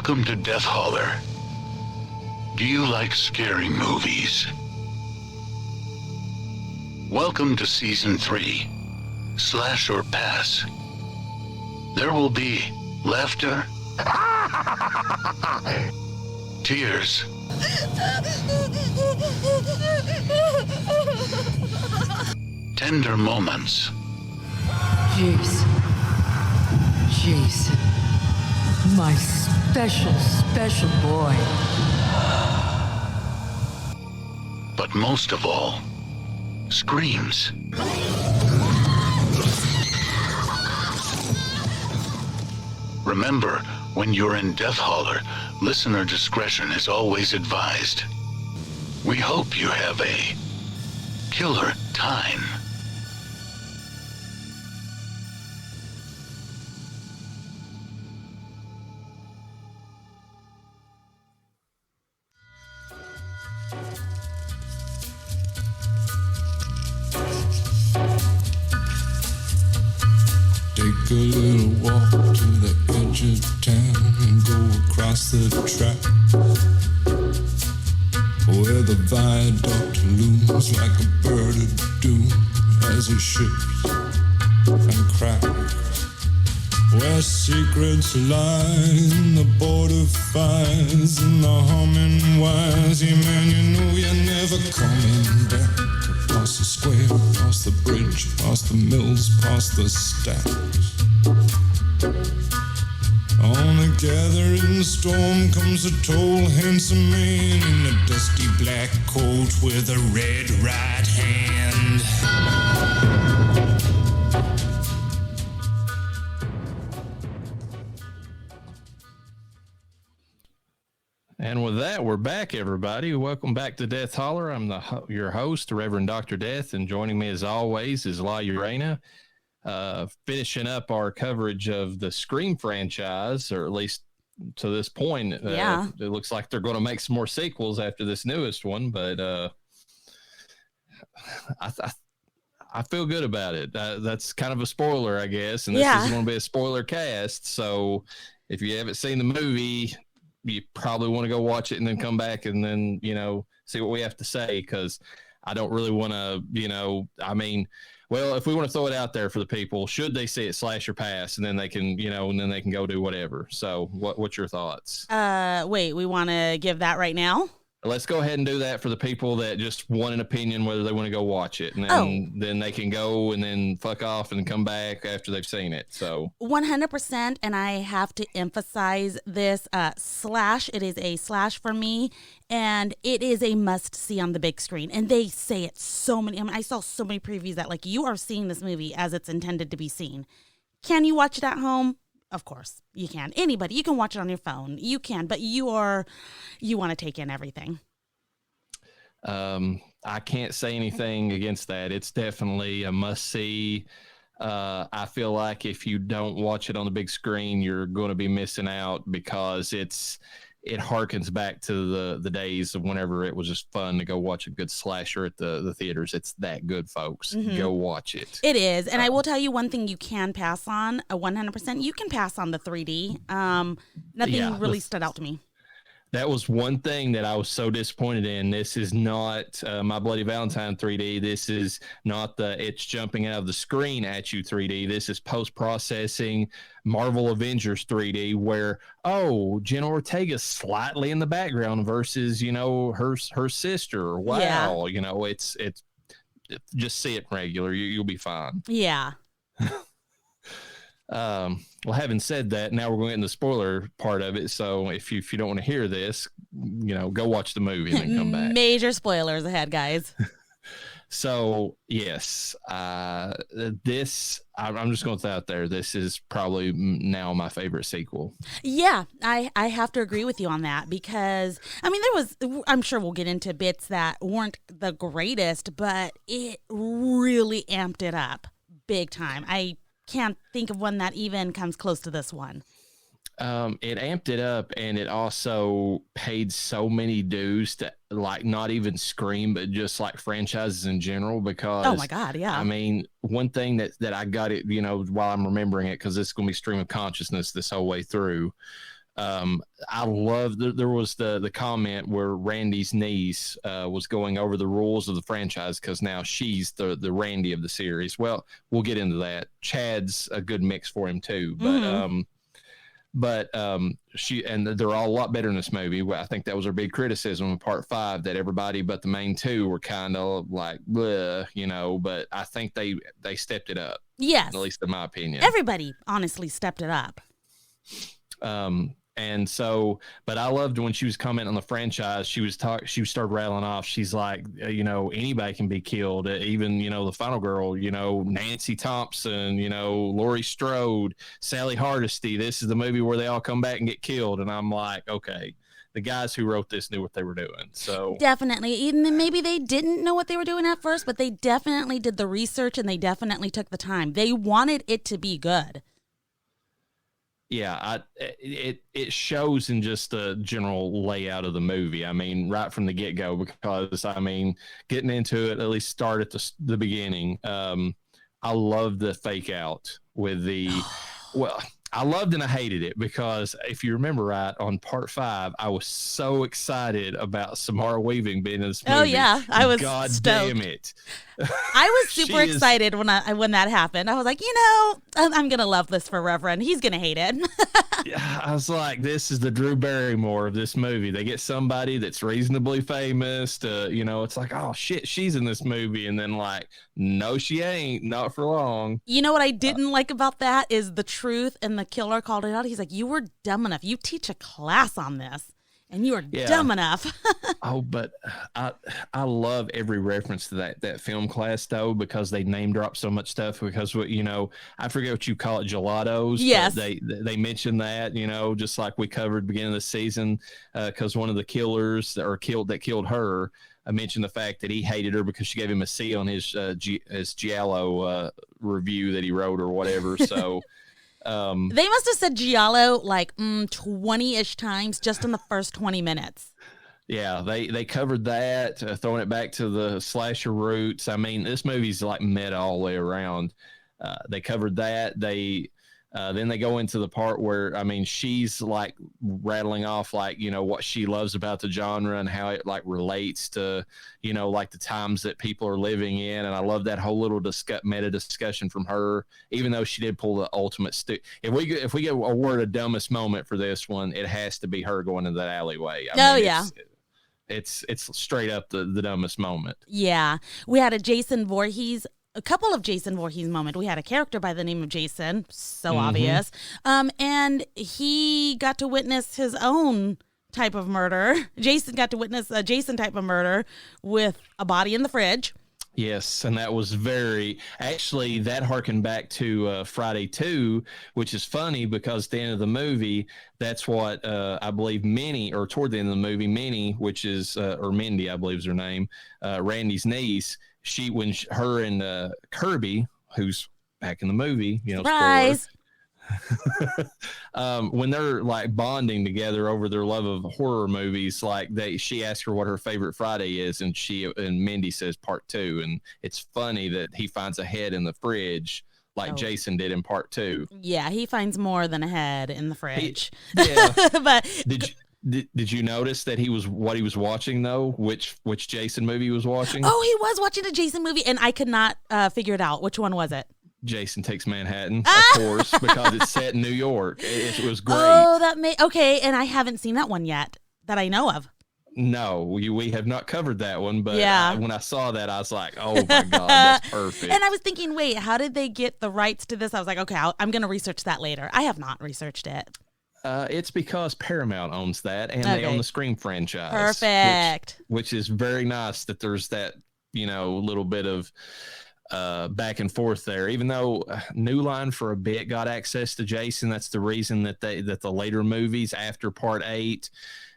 Welcome to Death Holler. Do you like scary movies? Welcome to Season 3, Slash or Pass. There will be laughter, tears, tender moments. Jason, my special boy. But most of all, screams. Remember, when you're in Death Holler, listener discretion is always advised. We hope you have a killer time. Take a little walk to the edge of town and go across the track where the viaduct looms like a bird of doom as it shifts and cracks, where secrets lie in the border fires and the humming wires. Yeah, man, you know you're never coming back. Past the square, past the bridge, past the mills, past the stacks. On a gathering storm comes a tall, handsome man in a dusty black coat with a red right hand. And with that, we're back, everybody. Welcome back to Death Holler. I'm your host, Reverend Dr. Death, and joining me as always is La Urena. Finishing up our coverage of the Scream franchise, or at least to this point. It looks like they're going to make some more sequels after this newest one, but I feel good about it. That's kind of a spoiler, I guess, and this is going to be a spoiler cast. So if you haven't seen the movie, you probably want to go watch it and then come back and then, see what we have to say, because I don't really want to, well, if we want to throw it out there for the people, should they see it, slash or pass, and then they can, and then they can go do whatever. So what's your thoughts? Wait, we want to give that right now? Let's go ahead and do that for the people that just want an opinion, whether they want to go watch it, and then they can go and then fuck off and come back after they've seen it. So 100%, and I have to emphasize this, slash, it is a slash for me, and it is a must see on the big screen. And they say it so many, I saw so many previews that like you are seeing this movie as it's intended to be seen. Can you watch it at home? Of course, you can. Anybody, you can watch it on your phone. You can, but you want to take in everything. I can't say anything against that. It's definitely a must-see. I feel like if you don't watch it on the big screen, you're going to be missing out, because it harkens back to the days of whenever it was just fun to go watch a good slasher at the theaters. It's that good, folks. Mm-hmm. Go watch it. It is. And I will tell you one thing you can pass on, 100%. You can pass on the 3D. Nothing really stood out to me. That was one thing that I was so disappointed in. This is not My Bloody Valentine 3D. This is not it's jumping out of the screen at you 3D. This is post-processing Marvel Avengers 3D, where, Jenna Ortega's slightly in the background versus, her sister. Wow. Yeah. It's just see it regular. You'll be fine. Yeah. Well, having said that, now we're going to get in the spoiler part of it. So if you don't want to hear this, go watch the movie and then come back. Major spoilers ahead, guys. So yes, this I'm just going to throw out there. This is probably now my favorite sequel. Yeah, I have to agree with you on that, because I'm sure we'll get into bits that weren't the greatest, but it really amped it up big time. I can't think of one that even comes close to this one. It amped it up, and it also paid so many dues to, like, not even Scream, but just like franchises in general, because oh my god, yeah. One thing that I got it, while I'm remembering it, because this is going to be stream of consciousness this whole way through. I love there was the comment where Randy's niece was going over the rules of the franchise because now she's the Randy of the series. Well, we'll get into that. Chad's a good mix for him too, but she and they're all a lot better in this movie. I think that was our big criticism of part 5, that everybody but the main 2 were kind of like bleh, you know. But I think they stepped it up. Yes, at least in my opinion. Everybody honestly stepped it up. And so, but I loved when she was commenting on the franchise. She started rattling off. She's like, you know, anybody can be killed. Even, you know, the final girl, you know, Nancy Thompson, you know, Laurie Strode, Sally Hardesty. This is the movie where they all come back and get killed. And I'm like, okay, the guys who wrote this knew what they were doing. So definitely, even maybe they didn't know what they were doing at first, but they definitely did the research and they definitely took the time. They wanted it to be good. Yeah, it shows in just the general layout of the movie. I mean, right from the get-go, because, I mean, getting into it, at least start at the beginning. I love the fake out with the, well, I loved and I hated it because if you remember right, on part 5, I was so excited about Samara Weaving being in this movie. Oh yeah, I was God stoked. damn it! I was super excited when that happened. I was like, you know, I'm gonna love this forever, and he's gonna hate it. Yeah, I was like, this is the Drew Barrymore of this movie. They get somebody that's reasonably famous to, you know, it's like, oh shit, she's in this movie, and then like, no, she ain't, not for long. You know what I didn't like about that is the truth, and the killer called it out. He's like, you were dumb enough. You teach a class on this. And you are dumb enough. Oh, but I love every reference to that film class, though, because they name drop so much stuff. Because, you know, I forget what you call it, gelatos. Yes. They mentioned that, you know, just like we covered beginning of the season, because one of the killers that killed her, I mentioned the fact that he hated her because she gave him a C on his Giallo review that he wrote or whatever. So. They must have said Giallo like 20-ish times just in the first 20 minutes. Yeah, they covered that, throwing it back to the slasher roots. I mean, this movie's like meta all the way around. They covered that. Then they go into the part where, I mean, she's like rattling off like, you know, what she loves about the genre and how it like relates to, you know, like the times that people are living in. And I love that whole little meta discussion from her, even though she did pull the ultimate if we get a word of dumbest moment for this one, it has to be her going into that alleyway. I mean, yeah. It's straight up the dumbest moment. Yeah. We had a couple of Jason Voorhees moment. We had a character by the name of Jason, so obvious. And he got to witness his own type of murder. Jason got to witness a Jason type of murder with a body in the fridge. Yes, and that was actually that harkened back to Friday 2, which is funny because at the end of the movie, that's what I believe toward the end of the movie, Minnie, which is, or Mindy, I believe is her name, Randy's niece, her and Kirby, who's back in the movie, you know, surprise. When they're like bonding together over their love of horror movies, like she asked her what her favorite Friday is, and Mindy says part 2, and it's funny that he finds a head in the fridge like Jason did in part 2. Yeah, he finds more than a head in the fridge. But Did you notice that he was watching though? Which Jason movie he was watching? Oh, he was watching a Jason movie, and I could not figure it out. Which one was it? Jason Takes Manhattan, of course, because it's set in New York. It was great. Oh, okay, and I haven't seen that one yet that I know of. No, we have not covered that one, but yeah. When I saw that, I was like, oh my God, that's perfect. And I was thinking, wait, how did they get the rights to this? I was like, okay, I'm going to research that later. I have not researched it. It's because Paramount owns that, and they own the Scream franchise. Perfect. Which is very nice that there's that, you know, little bit of back and forth there. Even though New Line for a bit got access to Jason, that's the reason that the later movies after Part 8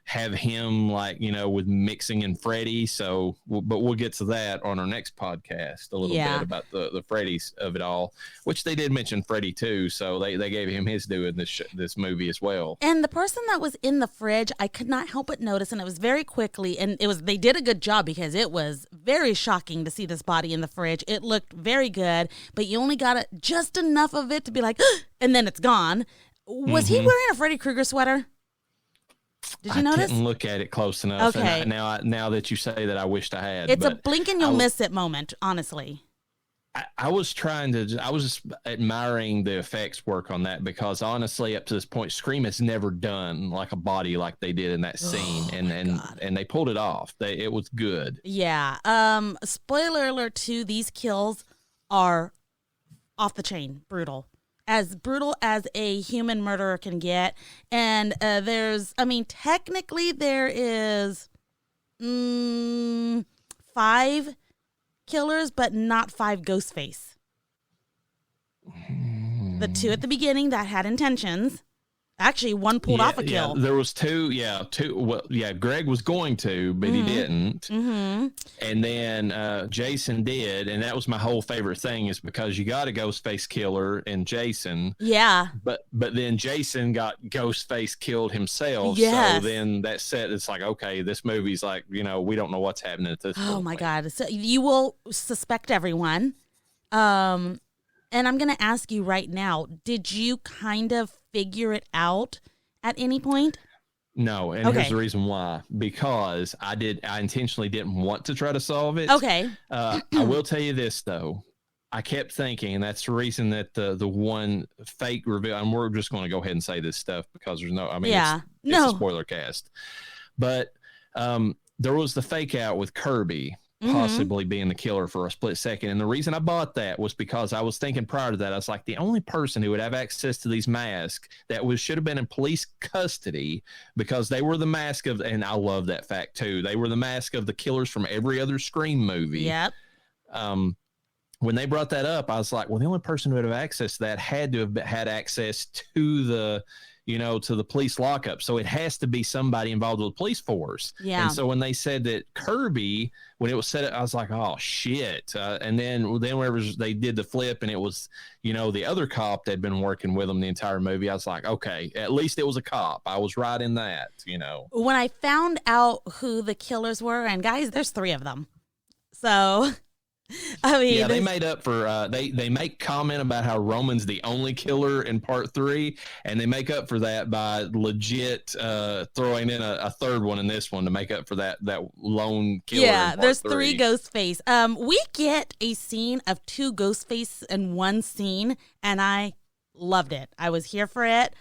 have him, like, you know, with mixing and Freddy. So, but we'll get to that on our next podcast a little bit about the Freddy's of it all, which they did mention Freddy too. So they gave him his due in this movie as well. And the person that was in the fridge, I could not help but notice, and it was very quickly, and they did a good job because it was very shocking to see this body in the fridge. It looked very good, but you only got just enough of it to be like, and then it's gone. Was he wearing a Freddy Krueger sweater? Did you notice? I didn't look at it close enough. Okay. And now that you say that, I wished I had. It's a but blink and you'll miss it moment, honestly. I was just admiring the effects work on that, because honestly, up to this point, Scream has never done like a body like they did in that scene, and they pulled it off. It was good. Yeah. Spoiler alert too, these kills are off the chain, brutal as a human murderer can get. And technically there is 5 killers, but not 5 Ghostface. The 2 at the beginning that had intentions. Actually, 1 pulled off a kill. Yeah, there was 2. Yeah, 2. Well, yeah, Greg was going to, but he didn't. Mm-hmm. And then Jason did, and that was my whole favorite thing, is because you got a Ghostface killer in Jason. Yeah. But then Jason got Ghostface killed himself. Yes. So then that set, it's like, okay, this movie's like, we don't know what's happening at this point. Oh my God! So you will suspect everyone. And I'm going to ask you right now, did you kind of figure it out at any point? No, and here's the reason why. Because I intentionally didn't want to try to solve it. Okay. I will tell you this, though. I kept thinking, and that's the reason that the one fake reveal, and we're just going to go ahead and say this stuff because there's no, it's a spoiler cast. But there was the fake out with Kirby possibly being the killer for a split second. And the reason I bought that was because I was thinking prior to that, I was like, the only person who would have access to these masks that should have been in police custody, because they were the mask of, and I love that fact too, they were the mask of the killers from every other Scream movie. Yep. When they brought that up, I was like, well, the only person who would have access to that had to have had access to the to the police lockup. So it has to be somebody involved with the police force. Yeah. And so when they said that Kirby, when it was set up, I was like, oh shit. And then whenever they did the flip and it was, the other cop that had been working with them the entire movie, I was like, okay, at least it was a cop. I was right in that, When I found out who the killers were, and guys, there's 3 of them. So I mean, yeah, they made up for they make comment about how Roman's the only killer in part 3, and they make up for that by legit throwing in a third one in this one to make up for that lone killer. Yeah, in part there's 3. 3 Ghostface. We get a scene of 2 Ghostface in one scene, and I loved it. I was here for it.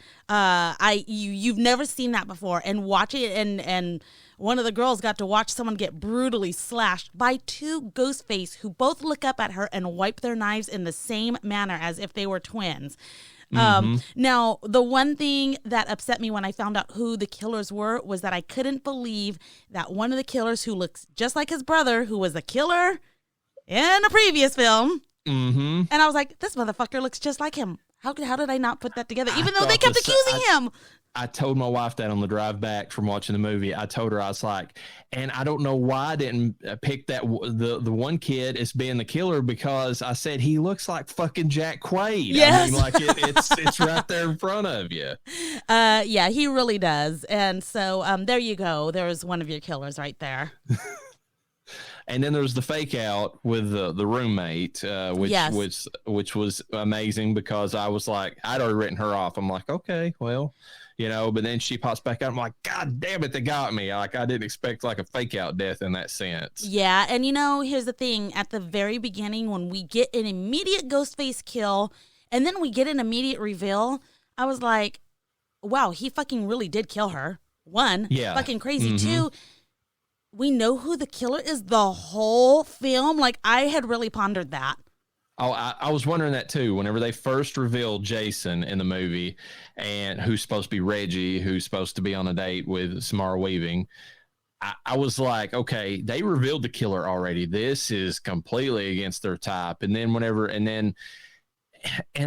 You've never seen that before, and watching it and one of the girls got to watch someone get brutally slashed by 2 Ghostface who both look up at her and wipe their knives in the same manner as if they were twins. Now, the one thing that upset me when I found out who the killers were was that I couldn't believe that one of the killers, who looks just like his brother, who was the killer in a previous film, and I was like, this motherfucker looks just like him. How did I not put that together? Even though they kept accusing him. I told my wife that on the drive back from watching the movie. I told her, I was like, and I don't know why I didn't pick the one kid as being the killer, because I said he looks like fucking Jack Quaid. Yes. I mean, like it's right there in front of you. Yeah, he really does. And so there you go. There's one of your killers right there. And then there's the fake out with the roommate, which was amazing, because I was like, I'd already written her off. I'm like, okay, well, but then she pops back out. I'm like, God damn it, they got me. Like, I didn't expect like a fake out death in that sense. Yeah, and here's the thing. At the very beginning, when we get an immediate Ghostface kill, and then we get an immediate reveal, I was like, wow, he fucking really did kill her. 1, fucking crazy. 2, we know who the killer is the whole film. Like, I had really pondered that. Oh, I was wondering that too. Whenever they first revealed Jason in the movie, and who's supposed to be Reggie, who's supposed to be on a date with Samara Weaving, I was like, okay, they revealed the killer already. This is completely against their type. And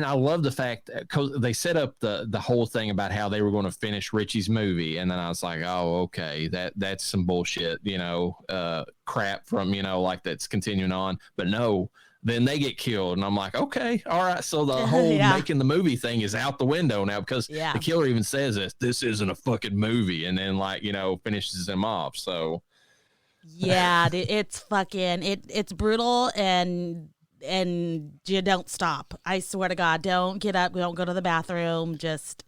I love the fact that, because they set up the whole thing about how they were going to finish Richie's movie, and then I was like, oh, okay, that's some bullshit, crap from like that's continuing on. But no, then they get killed, and I'm like, okay, all right, so the whole making the movie thing is out the window now, because the killer even says this isn't a fucking movie, and then finishes him off. So yeah, it's fucking it's brutal, and you don't stop. I swear to God, don't get up, don't go to the bathroom, just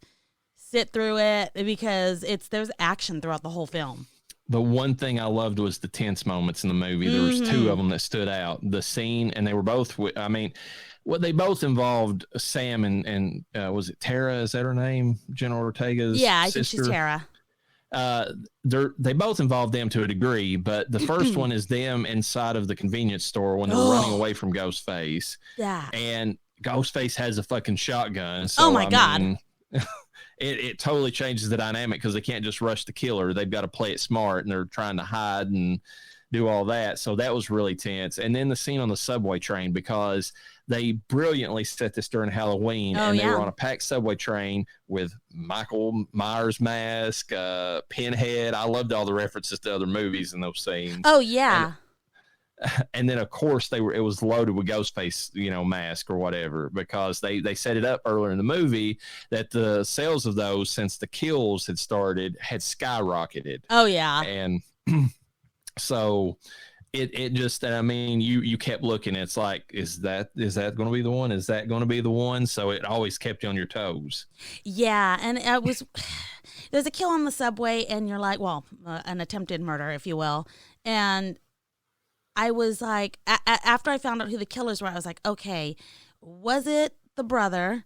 sit through it because there's action throughout the whole film. The one thing I loved was the tense moments in the movie. There was two of them that stood out. The scene, and they were both, they both involved Sam and was it Tara? Is that her name? General Ortega's sister? Yeah, I think she's Tara. They both involve them to a degree, but the first one is them inside of the convenience store when they're running away from Ghostface. Yeah. And Ghostface has a fucking shotgun. So, God. It totally changes the dynamic because they can't just rush the killer. They've got to play it smart, and they're trying to hide and do all that. So that was really tense. And then the scene on the subway train, because they brilliantly set this during Halloween, and they were on a packed subway train with Michael Myers mask, Pinhead. I loved all the references to other movies in those scenes. Oh yeah. And then of course it was loaded with Ghostface, mask or whatever, because they set it up earlier in the movie that the sales of those, since the kills had started, had skyrocketed. Oh yeah. And so it just, you kept looking. It's like, is that going to be the one? Is that going to be the one? So it always kept you on your toes. Yeah. And it was, there's a kill on the subway, and you're like, an attempted murder, if you will. And I was like, after I found out who the killers were, I was like, okay, was it the brother,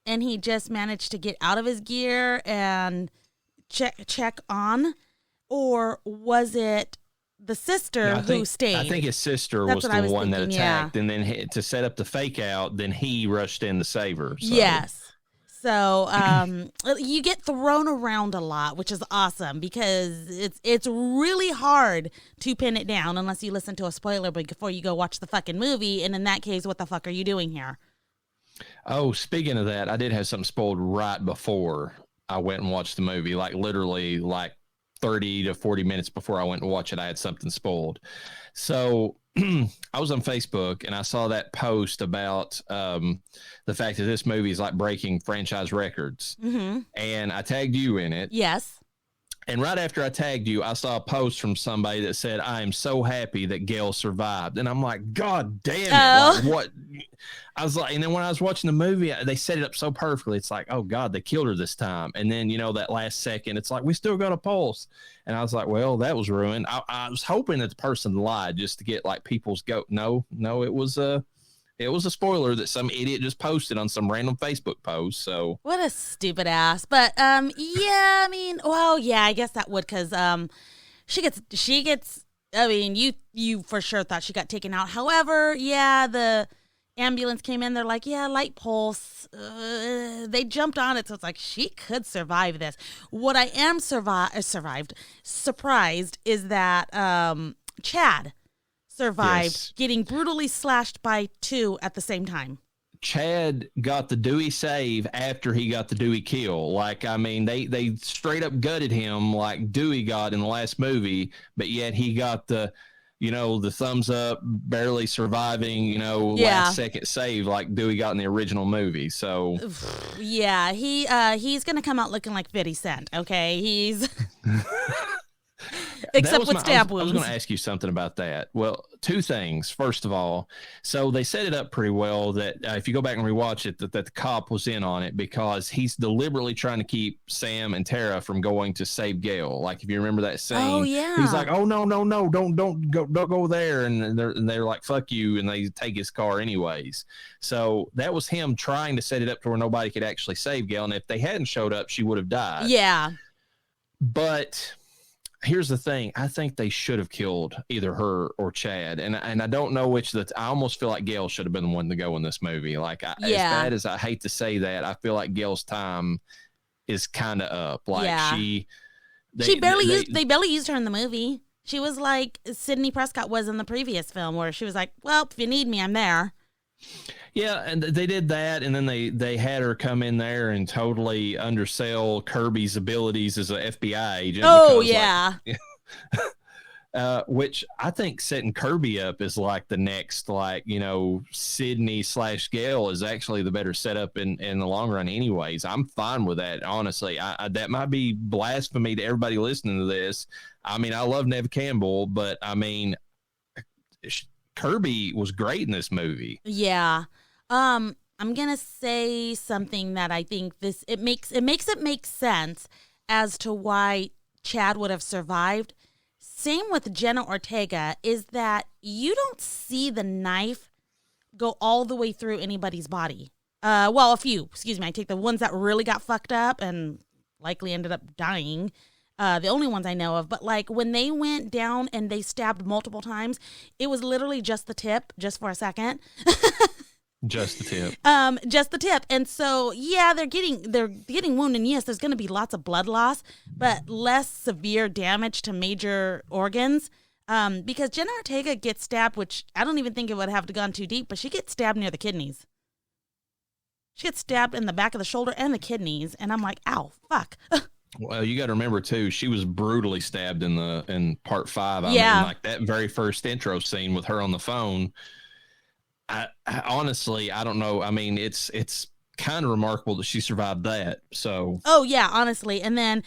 and he just managed to get out of his gear and check on, or was it the sister who stayed? I think his sister was the one that attacked, and then to set up the fake out, then he rushed in to save her. So. Yes. So you get thrown around a lot, which is awesome because it's really hard to pin it down unless you listen to a spoiler before you go watch the fucking movie. And in that case, what the fuck are you doing here? Oh, speaking of that, I did have something spoiled right before I went and watched the movie. Like literally 30 to 40 minutes before I went to watch it, I had something spoiled. So I was on Facebook and I saw that post about the fact that this movie is like breaking franchise records. Mm-hmm. And I tagged you in it. Yes. And right after I tagged you, I saw a post from somebody that said, I am so happy that Gail survived. And I'm like, God damn it. Like, what? I was like, and then when I was watching the movie, they set it up so perfectly. It's like, oh God, they killed her this time. And then, that last second, it's like, we still got a pulse. And I was like, well, that was ruined. I was hoping that the person lied just to get like people's go. No, it was a spoiler that some idiot just posted on some random Facebook post. So what a stupid ass. But yeah, I guess that would, because she gets. I mean, you for sure thought she got taken out. However, yeah, the ambulance came in. They're like, yeah, light pulse. They jumped on it, so it's like she could survive this. What I am surprised is that Chad survived getting brutally slashed by two at the same time. Chad got the Dewey save after he got the Dewey kill. They straight up gutted him like Dewey got in the last movie, but yet he got the thumbs up, barely surviving, last second save like Dewey got in the original movie. So yeah, he's gonna come out looking like 50 Cent. Okay, he's except with stab wounds. I was going to ask you something about that. Well, two things. First of all, so they set it up pretty well that if you go back and rewatch it, that the cop was in on it because he's deliberately trying to keep Sam and Tara from going to save Gail. Like if you remember that scene, oh yeah, he's like, oh no, don't go there, and they're like, fuck you, and they take his car anyways. So that was him trying to set it up to where nobody could actually save Gail, and if they hadn't showed up, she would have died. Yeah, but here's the thing. I think they should have killed either her or Chad. And I don't know which. I almost feel like Gail should have been the one to go in this movie. Like, as bad as I hate to say that, I feel like Gail's time is kind of up. Like, they barely used her in the movie. She was like Sidney Prescott was in the previous film where she was like, well, if you need me, I'm there. Yeah, and they did that, and then they had her come in there and totally undersell Kirby's abilities as an FBI agent. Oh, yeah. Which I think setting Kirby up is like the next, Sydney / Gale is actually the better setup in the long run anyways. I'm fine with that, honestly. That might be blasphemy to everybody listening to this. I mean, I love Neve Campbell, but I mean, Kirby was great in this movie. Yeah. I'm gonna say something that I think it makes it make sense as to why Chad would have survived. Same with Jenna Ortega is that you don't see the knife go all the way through anybody's body. Well, a few. Excuse me. I take the ones that really got fucked up and likely ended up dying. The only ones I know of. But like when they went down and they stabbed multiple times, it was literally just the tip, just for a second. Just the tip. Just the tip. And so, yeah, they're getting wounded. And yes, there's going to be lots of blood loss, but less severe damage to major organs. Because Jenna Ortega gets stabbed, which I don't even think it would have to gone too deep, but she gets stabbed near the kidneys. She gets stabbed in the back of the shoulder and the kidneys, and I'm like, ow, fuck. Well, you got to remember too, she was brutally stabbed in part 5. I mean, like that very first intro scene with her on the phone. I honestly, I don't know. I mean, it's kind of remarkable that she survived that. So. Oh yeah, honestly, and then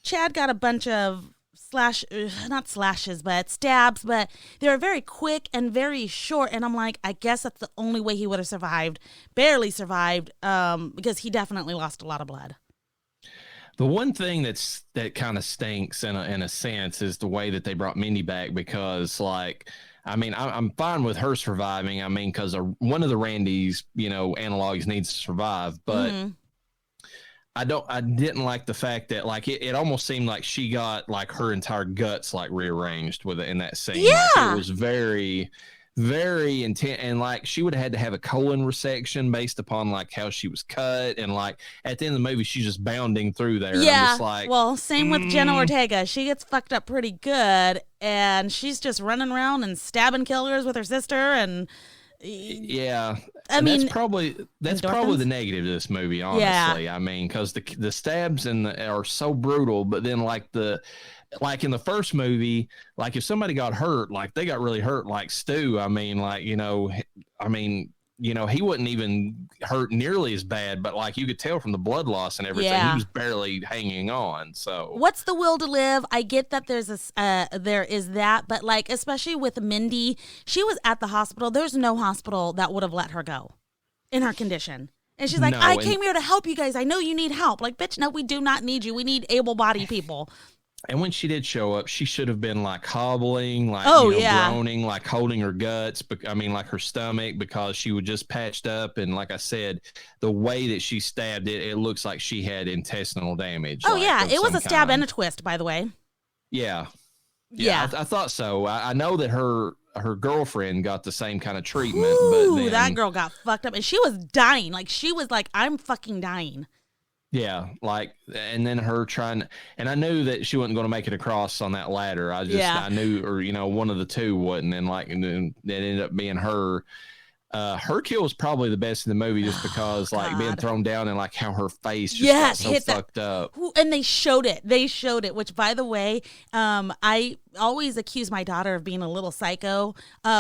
Chad got a bunch of not slashes, but stabs, but they were very quick and very short. And I'm like, I guess that's the only way he would have survived, barely survived, because he definitely lost a lot of blood. The one thing that kind of stinks in a sense is the way that they brought Mindy back, because like, I mean, I'm fine with her surviving. I mean, because one of the Randy's, analogs needs to survive, but I didn't like the fact that like it almost seemed like she got like her entire guts like rearranged with it in that scene. Yeah. Like, it was very, very intense, and like she would have had to have a colon resection based upon like how she was cut, and like at the end of the movie she's just bounding through there. Yeah, I'm just like, well, same with Jenna Ortega. She gets fucked up pretty good, and she's just running around and stabbing killers with her sister, and yeah, I mean that's probably the negative of this movie, honestly. Yeah. I mean, because the stabs are so brutal, but then like in the first movie, like if somebody got hurt, like they got really hurt, like Stu. I mean, like, he wasn't even hurt nearly as bad, but like you could tell from the blood loss and everything, he was barely hanging on. So what's the will to live? I get that there is that, but like, especially with Mindy, she was at the hospital. There's no hospital that would have let her go in her condition. And she's like, I came here to help you guys. I know you need help. Like, bitch, no, we do not need you. We need able-bodied people. And when she did show up, she should have been like hobbling, like groaning, like holding her guts. I mean, like her stomach, because she was just patched up. And like I said, the way that she stabbed it looks like she had intestinal damage. Oh, yeah. It was a stab and a twist, by the way. Yeah. Yeah. I thought so. I know that her girlfriend got the same kind of treatment. Ooh, but then, that girl got fucked up. And she was dying. Like, she was like, I'm fucking dying. Yeah, like, and then her trying, and I knew that she wasn't going to make it across on that ladder. I knew, or one of the two wouldn't, and like, and then it ended up being her. Her kill was probably the best in the movie, just because like being thrown down and like how her face just got so fucked up. And they showed it. Which, by the way, I always accuse my daughter of being a little psycho.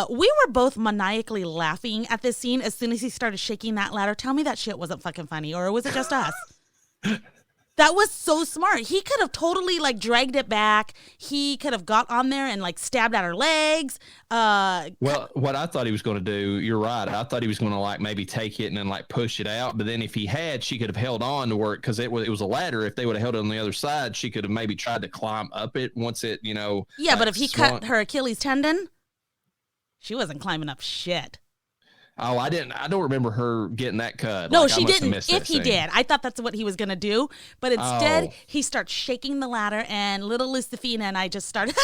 We were both maniacally laughing at this scene as soon as he started shaking that ladder. Tell me that shit wasn't fucking funny, or was it just us? That was so smart. He could have totally like dragged it back. He could have got on there and like stabbed at her legs. Well, what I thought he was going to do, you're right. I thought he was going to like maybe take it and then like push it out. But then if he had, she could have held on to work, because it was a ladder. If they would have held it on the other side, she could have maybe tried to climb up it once it, Yeah, like, but if he cut her Achilles tendon, she wasn't climbing up shit. Oh, I don't remember her getting that cut. No, she didn't. If he did, I thought that's what he was going to do. But instead, he starts shaking the ladder, and little Lucifina and I just started,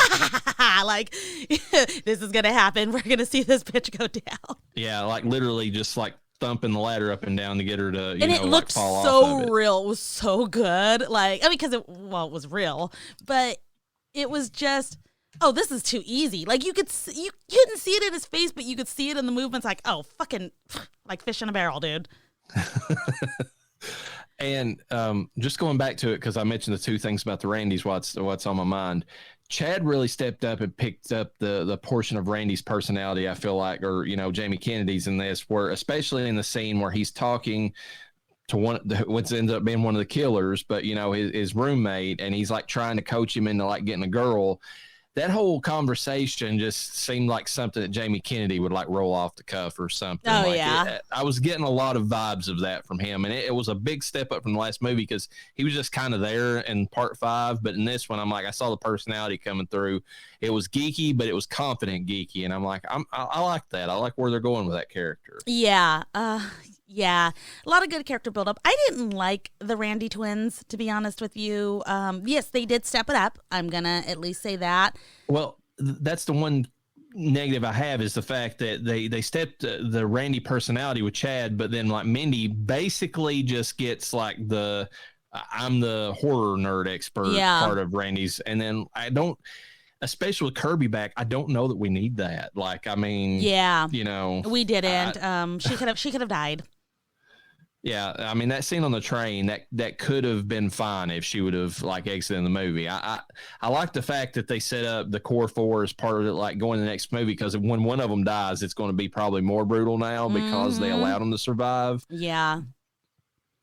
like, this is going to happen. We're going to see this bitch go down. Yeah, like literally just like thumping the ladder up and down to get her to, and it looked fall so off of it. Real. It was so good. Like, I mean, because it was real, but it was just... Oh, this is too easy. Like, you couldn't see it in his face, but you could see it in the movements. Like, oh, fucking, like fish in a barrel, dude. And just going back to it, because I mentioned the two things about the Randys, what's on my mind. Chad really stepped up and picked up the portion of Randy's personality, I feel like, or, Jamie Kennedy's in this, where especially in the scene where he's talking to what ends up being one of the killers, but, his roommate, and he's like trying to coach him into like getting a girl. that whole conversation just seemed like something that Jamie Kennedy would like roll off the cuff or something. Oh, like yeah. I was getting a lot of vibes of that from him, and it was a big step up from the last movie because he was just kind of there in part 5. But in this one, I'm like, I saw the personality coming through. It was geeky, but it was confident geeky, and I'm like, I like that. I like where they're going with that character. Yeah. Yeah, a lot of good character build-up. I didn't like the Randy twins, to be honest with you. Yes, they did step it up. I'm going to at least say that. Well, that's the one negative I have is the fact that they stepped the Randy personality with Chad, but then like Mindy basically just gets like the I'm the horror nerd expert part of Randy's. And then I don't, especially with Kirby back, I don't know that we need that. Like, I mean, you know, we didn't. She could have died. Yeah, I mean that scene on the train that could have been fine if she would have like exited the movie. I like the fact that they set up the core 4 as part of it, like going to the next movie, because when one of them dies, it's going to be probably more brutal now because they allowed them to survive. Yeah.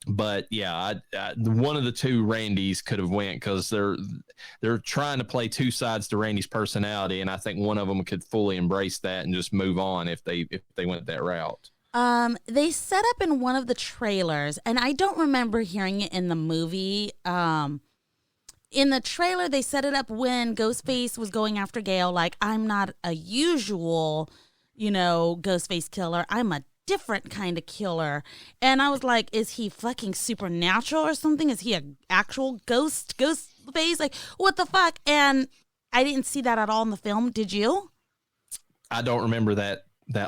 But yeah, one of the two Randys could have went because they're trying to play two sides to Randy's personality, and I think one of them could fully embrace that and just move on if they went that route. They set up in one of the trailers, and I don't remember hearing it in the movie. In the trailer, they set it up when Ghostface was going after Gale, like, I'm not a usual, Ghostface killer. I'm a different kind of killer. And I was like, is he fucking supernatural or something? Is he an actual Ghostface? Like, what the fuck? And I didn't see that at all in the film. Did you? I don't remember that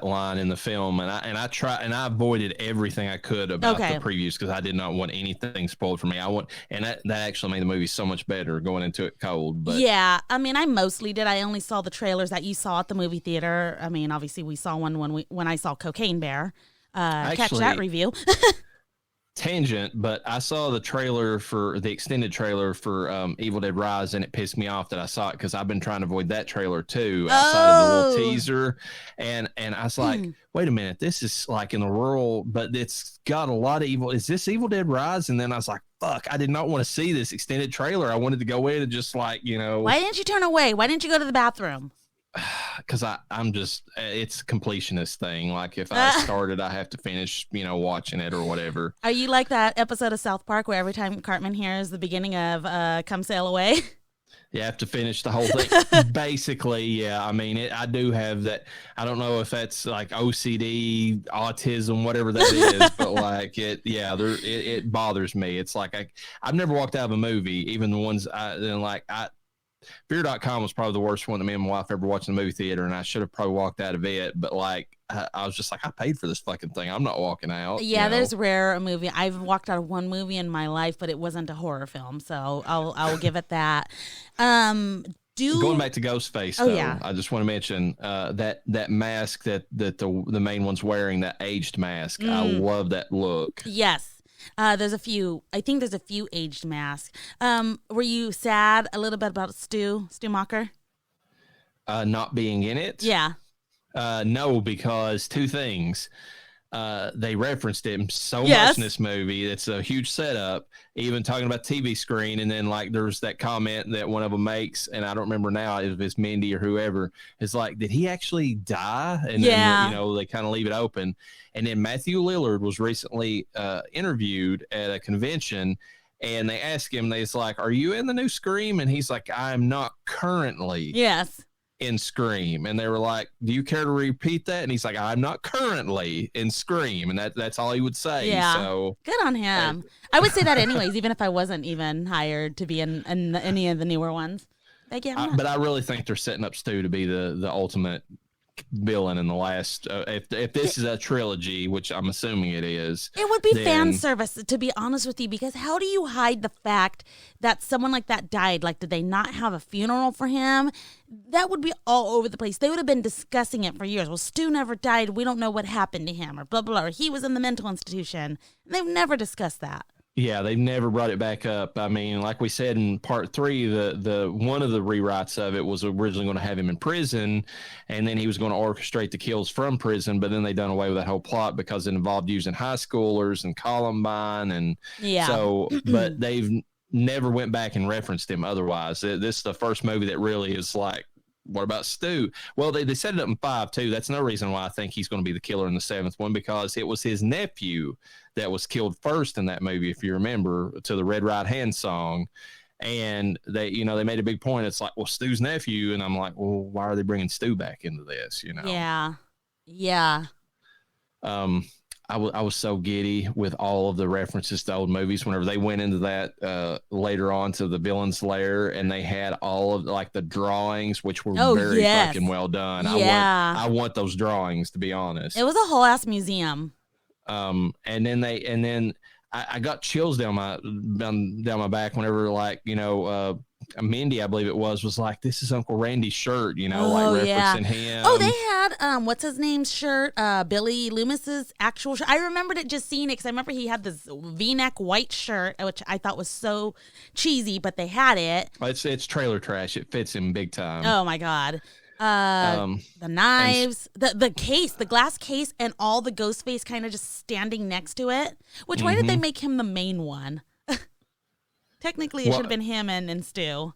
line in the film, and I avoided everything I could about the previews because I did not want anything spoiled for me. That actually made the movie so much better going into it cold. But yeah, I mean, I mostly did. I only saw the trailers that you saw at the movie theater. I mean, obviously we saw one when I saw Cocaine Bear. Catch that review. Tangent, but I saw the trailer for the extended trailer for Evil Dead Rise, and it pissed me off that I saw it because I've been trying to avoid that trailer too outside of the little teaser, and I was like, wait a minute, this is like in the rural, but it's got a lot of evil. Is this Evil Dead Rise? And then I was like, fuck, I did not want to see this extended trailer. I wanted to go in and just like, Why didn't you turn away? Why didn't you go to the bathroom? Because I'm just, it's a completionist thing. Like if I started, I have to finish, watching it or whatever. Are you like that episode of South Park where every time Cartman hears the beginning of Come Sail Away? You have to finish the whole thing. Basically, yeah. I mean, I do have that. I don't know if that's like OCD, autism, whatever that is, but like it bothers me. It's like I've never walked out of a movie, even the ones Fear.com was probably the worst one that me and my wife ever watched in the movie theater, and I should have probably walked out of it. But like, I was just like, I paid for this fucking thing. I'm not walking out. Yeah, there's rare a movie. I've walked out of one movie in my life, but it wasn't a horror film, so I'll give it that. Going back to Ghostface, though, yeah. I just want to mention that mask that the main one's wearing, that aged mask. I love that look. Yes. There's a few aged masks. Were you sad a little bit about Stu Macher? Not being in it? Yeah. No, because two things. They referenced him so much in this movie. It's a huge setup, even talking about TV screen. And then like there's that comment that one of them makes, and I don't remember now if it's Mindy or whoever, is like, did he actually die? And then, they kind of leave it open. And then Matthew Lillard was recently interviewed at a convention, and they asked him, they's like, are you in the new Scream? And he's like, I'm not currently. Yes. In Scream. And they were like, do you care to repeat that? And he's like, I'm not currently in Scream. And that's all he would say. Yeah. So good on him. I would say that anyways, even if I wasn't even hired to be in any of the newer ones. But I really think they're setting up Stu to be the ultimate villain in the last if this is a trilogy, which I'm assuming it is, it would be fan service, to be honest with you, because how do you hide the fact that someone like that died? Like, did they not have a funeral for him? That would be all over the place. They would have been discussing it for years. Well, Stu never died, we don't know what happened to him, or blah blah, or he was in the mental institution. They've never discussed that. Yeah, they've never brought it back up. I mean, like we said in part 3, the one of the rewrites of it was originally going to have him in prison, and then he was going to orchestrate the kills from prison, but then they done away with that whole plot because it involved using high schoolers and Columbine, and so, but they've never went back and referenced him otherwise. This is the first movie that really is like what about Stu? Well, they set it up in 5 too. That's no reason why I think he's going to be the killer in the 7th one, because it was his nephew that was killed first in that movie, if you remember, to the Red Right Hand song. And they made a big point. It's like, well, Stu's nephew, and I'm like, well, why are they bringing Stu back into this? Yeah. I was so giddy with all of the references to old movies whenever they went into that later on to the villain's lair, and they had all of like the drawings, which were very fucking well done. Yeah. I want those drawings, to be honest. It was a whole ass museum. And then I got chills down my back whenever, like, Mindy, I believe it was like, this is Uncle Randy's shirt, like referencing him. Oh, they had what's his name's shirt, Billy Loomis's actual shirt. I remembered it just seeing it because I remember he had this V-neck white shirt, which I thought was so cheesy, but they had it. It's trailer trash. It fits him big time. Oh my god. The knives, the case, the glass case, and all the ghost face kind of just standing next to it. Which why did they make him the main one? Technically, it should have been him and Stu.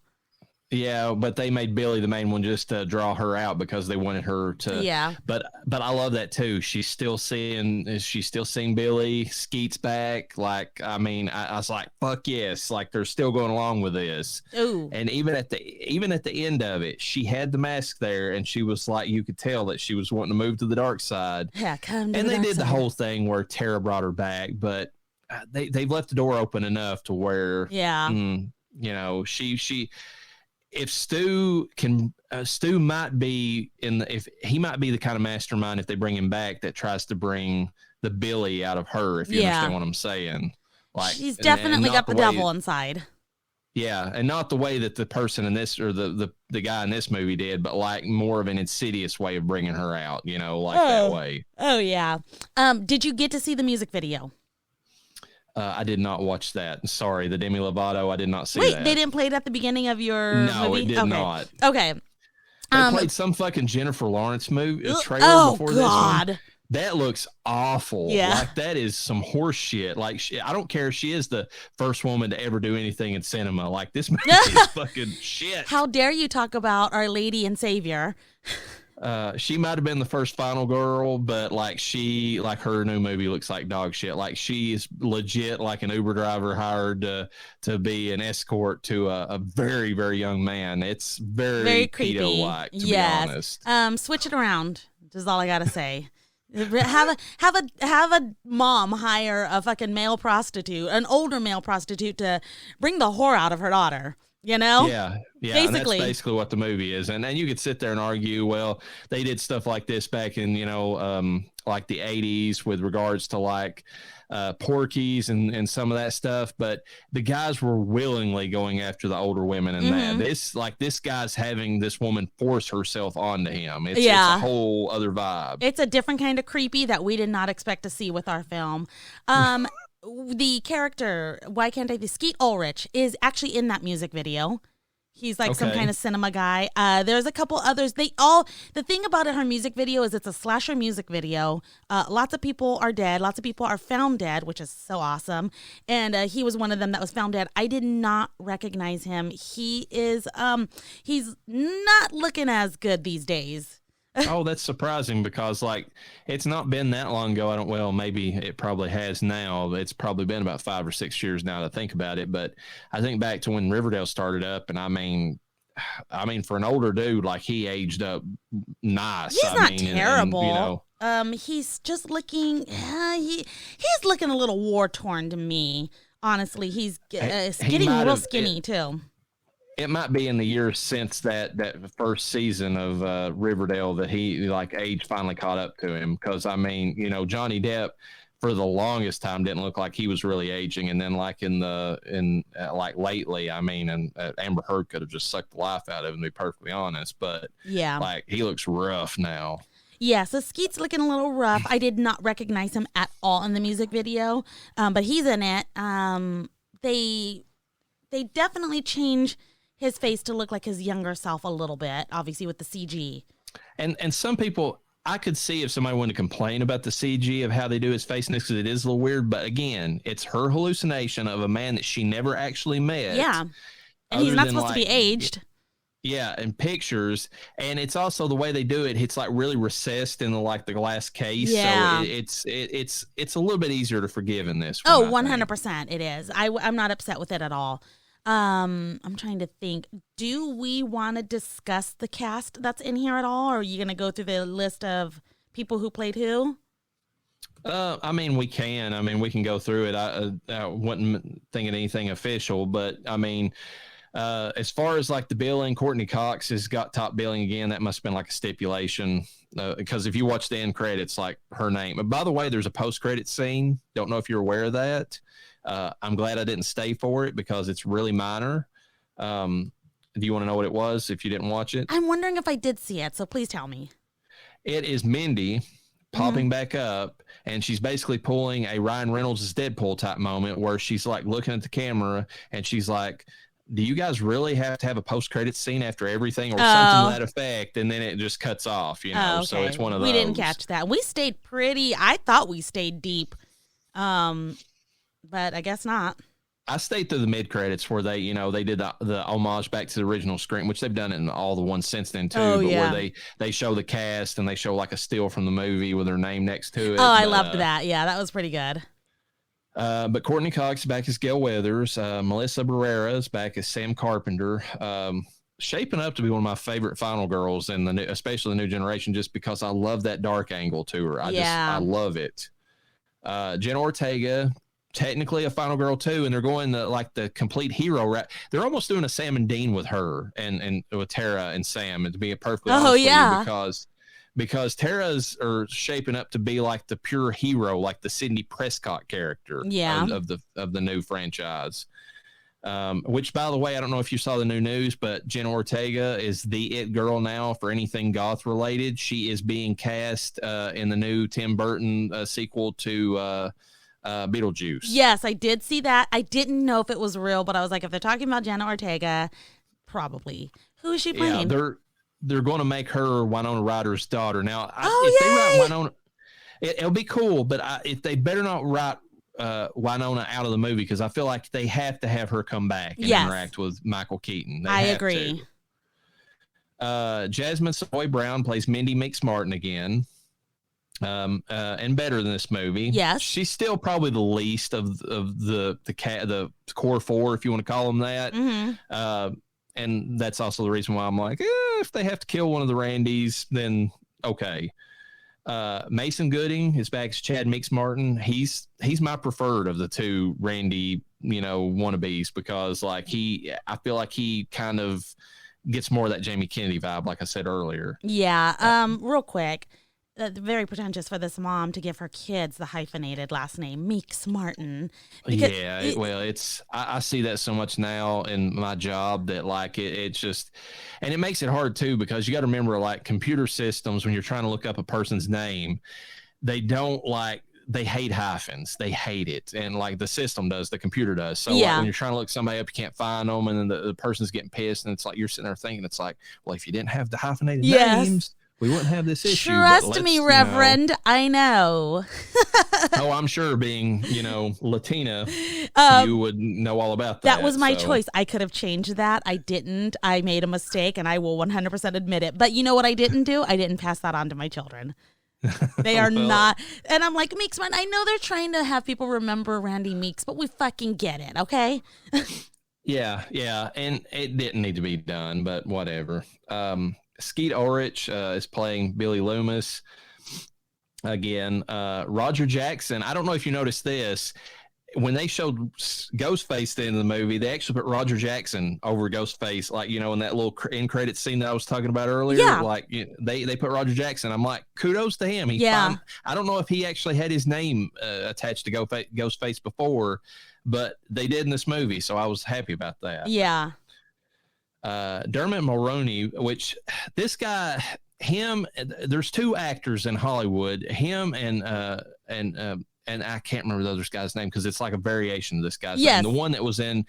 Yeah, but they made Billy the main one just to draw her out because they wanted her to. Yeah. But I love that too. She's still seeing Billy. Skeet's back. Like, I mean, I was like, fuck yes. Like, they're still going along with this. Ooh. And even at the end of it, she had the mask there, and she was like, you could tell that she was wanting to move to the dark side. Yeah, come to and the they dark did side. the whole thing where Tara brought her back, but they've left the door open enough to where, she. If Stu can, Stu might be if he might be the kind of mastermind, if they bring him back, that tries to bring the Billy out of her. If you understand what I'm saying, like, she's definitely got the devil inside. Yeah, and not the way that the person in this or the guy in this movie did, but like more of an insidious way of bringing her out. That way. Oh yeah. Did you get to see the music video? I did not watch that. Sorry, the Demi Lovato. I did not see that. Wait, they didn't play it at the beginning of your movie? No, it did not. Okay. They played some fucking Jennifer Lawrence movie trailer before this one. That looks awful. Yeah. Like, that is some horse shit. Like, I don't care if she is the first woman to ever do anything in cinema. Like, this movie is fucking shit. How dare you talk about Our Lady and Savior? She might have been the first final girl, but her new movie looks like dog shit. Like, she is legit like an Uber driver hired to be an escort to a very, very young man. It's very creepy. pedo-like, to be honest. Switch it around is all I gotta say. Have a mom hire a fucking male prostitute, an older male prostitute, to bring the whore out of her daughter. Yeah. Basically. And that's basically what the movie is. And you could sit there and argue, well, they did stuff like this back in, like the 80s with regards to like Porky's and some of that stuff. But the guys were willingly going after the older women and that. This guy's having this woman force herself onto him. It's a whole other vibe. It's a different kind of creepy that we did not expect to see with our film. The character, why can't I be Skeet Ulrich, is actually in that music video. He's like some kind of cinema guy. There's a couple others. The thing about her music video is it's a slasher music video. Lots of people are dead. Lots of people are found dead, which is so awesome. And he was one of them that was found dead. I did not recognize him. He is, he's not looking as good these days. Oh, that's surprising because, like, it's not been that long ago. Maybe it probably has now. It's probably been about 5 or 6 years now to think about it. But I think back to when Riverdale started up, and I mean, for an older dude, like, he aged up nice. He's not terrible. And he's just looking, he's looking a little war-torn to me. Honestly, he's getting real skinny, too. It might be in the years since that first season of Riverdale that he, like, age finally caught up to him. Because, I mean, Johnny Depp for the longest time didn't look like he was really aging. And then, like, lately, I mean, and Amber Heard could have just sucked the life out of him, to be perfectly honest. But, yeah, like, he looks rough now. Yeah, so Skeet's looking a little rough. I did not recognize him at all in the music video, but he's in it. They definitely change his face to look like his younger self a little bit, obviously with the CG. And some people, I could see if somebody wanted to complain about the CG of how they do his face next, because it is a little weird. But again, it's her hallucination of a man that she never actually met. Yeah, and he's not supposed to be aged. Yeah, and pictures, and it's also the way they do it. It's like really recessed in the glass case, Yeah. so it's a little bit easier to forgive in this one. Oh, I think. 100% it is. I'm not upset with it at all. I'm trying to think. Do we want to discuss the cast that's in here at all, or are you going to go through the list of people who played who? I mean, we can. I mean, we can go through it. I wasn't thinking anything official, but I mean, as far as like the billing, Courtney Cox has got top billing again. That must have been like a stipulation because if you watch the end credits, like her name. By the way, there's a post-credit scene. Don't know if you're aware of that. I'm glad I didn't stay for it because it's really minor. Do you want to know what it was if you didn't watch it? I'm wondering if I did see it, so please tell me. It is Mindy popping back up, and she's basically pulling a Ryan Reynolds' Deadpool type moment where she's like looking at the camera and she's like, do you guys really have to have a post-credit scene after everything or something to that effect? And then it just cuts off, you know? Oh, okay. So it's one of those. We didn't catch that. We stayed I thought we stayed deep, but I guess not. I stayed through the mid credits where they, they did the homage back to the original screen, which they've done it in all the ones since then too. Where they show the cast and they show like a still from the movie with their name next to it. Oh, I loved that. Yeah, that was pretty good. But Courtney Cox is back as Gail Weathers. Melissa Barrera is back as Sam Carpenter. Shaping up to be one of my favorite final girls in especially the new generation, just because I love that dark angle to her. I love it. Jenna Ortega, technically a final girl too, and they're going the complete hero route. They're almost doing a Sam and Dean with her and with Tara and Sam, and to be perfectly honest with you, because Tara's are shaping up to be like the pure hero, like the Sidney Prescott character of the new franchise. Which, by the way, I don't know if you saw the new news, but Jenna Ortega is the it girl now for anything goth related. She is being cast in the new Tim Burton sequel to Beetlejuice. Yes, I did see that. I didn't know if it was real, but I was like, if they're talking about Jenna Ortega, probably. Who is she playing? Yeah, they're going to make her Winona Ryder's daughter. Now, if they write Winona, it'll be cool, but if they better not write Winona out of the movie, because I feel like they have to have her come back and interact with Michael Keaton. I agree. Jasmine Savoy Brown plays Mindy Meeks Martin again. And better than this movie. Yes, she's still probably the least of the core four, if you want to call them that. Mm-hmm. And that's also the reason why I'm like, if they have to kill one of the Randys, then okay. Mason Gooding is back as Chad Meeks Martin. He's my preferred of the two Randy, wannabes, because I feel like he kind of gets more of that Jamie Kennedy vibe, like I said earlier. Yeah. Real quick. Very pretentious for this mom to give her kids the hyphenated last name Meeks Martin. I see that so much now in my job that it's just, and it makes it hard too, because you got to remember, like, computer systems, when you're trying to look up a person's name, they hate hyphens. They hate it. And like the system does, the computer does. So like, when you're trying to look somebody up, you can't find them, and then the person's getting pissed, and it's like you're sitting there thinking, it's like, well, if you didn't have the hyphenated names, we wouldn't have this issue. Trust me, Reverend. I know. Oh, I'm sure being, Latina, you would know all about that. That was my choice. I could have changed that. I didn't. I made a mistake, and I will 100% admit it. But you know what I didn't do? I didn't pass that on to my children. They are not. And I'm like, Meeks, man, I know they're trying to have people remember Randy Meeks, but we fucking get it, okay? Yeah. And it didn't need to be done, but whatever. Skeet Ulrich is playing Billy Loomis again. Roger Jackson, I don't know if you noticed this. When they showed Ghostface at the end of the movie, they actually put Roger Jackson over Ghostface, like, in that little end credit scene that I was talking about earlier. Yeah. Like, they put Roger Jackson. I'm like, kudos to him. I don't know if he actually had his name attached to Ghostface before, but they did in this movie, so I was happy about that. Yeah. Dermot Mulroney, which this guy, there's two actors in Hollywood, him and I can't remember the other guy's name because it's like a variation of this guy's name. The one that was in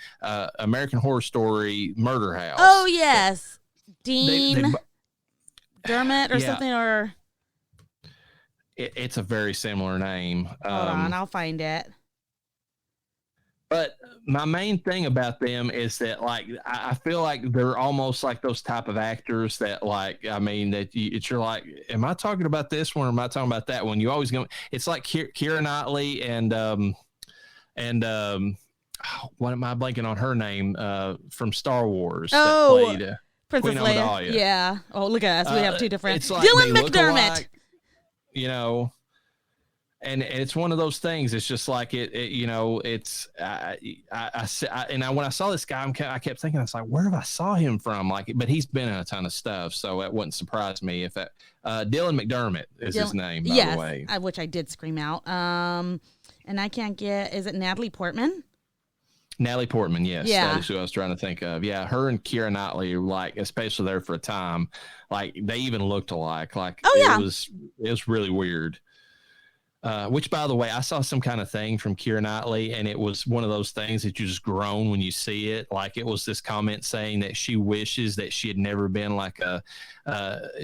American Horror Story Murder House. Oh, yes. Dean Dermot or something, or... It's a very similar name. Hold on, I'll find it. But my main thing about them is that, like, I feel like they're almost like those type of actors that, like, I mean, that you're like, am I talking about this one or am I talking about that one? You always go. It's like Keira Knightley and what am I blanking on her name from Star Wars? Oh, that played, Princess Queen Leia. Amidala. Yeah. Oh, look at us. We have two different. It's like Dylan they look McDermott. alike, you know. And it's one of those things. It's just like it's when I saw this guy, I kept thinking, I was like, where have I saw him from? Like, but he's been in a ton of stuff, so it wouldn't surprise me if that. Dylan McDermott is his name, by the way. Which I did scream out. And I can't get. Is it Natalie Portman? Natalie Portman, yes, yeah, that is who I was trying to think of. Yeah, her and Keira Knightley, like, especially there for a time, like they even looked alike. Like, it was really weird. Which, by the way, I saw some kind of thing from Keira Knightley, and it was one of those things that you just groan when you see it. Like, it was this comment saying that she wishes that she had never been like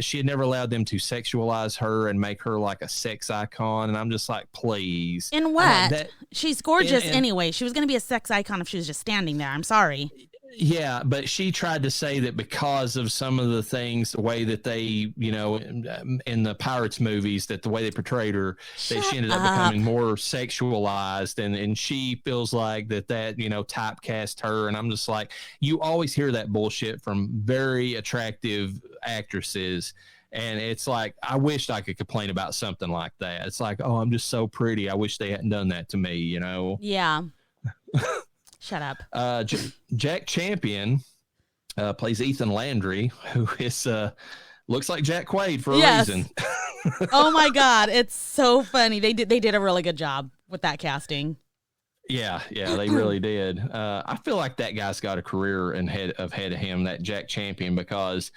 she had never allowed them to sexualize her and make her like a sex icon. And I'm just like, please. In what? She's gorgeous anyway. She was going to be a sex icon if she was just standing there. I'm sorry. Yeah, but she tried to say that because of some of the things, the way that they, in the Pirates movies, that the way they portrayed her, that she ended up becoming more sexualized, and she feels like that typecast her. And I'm just like, you always hear that bullshit from very attractive actresses. And it's like, I wished I could complain about something like that. It's like, oh, I'm just so pretty. I wish they hadn't done that to me, Yeah. Shut up. Jack Champion plays Ethan Landry, who is looks like Jack Quaid for a reason. Oh my God, it's so funny. They did a really good job with that casting. Yeah, they really did. I feel like that guy's got a career ahead of him, that Jack Champion, because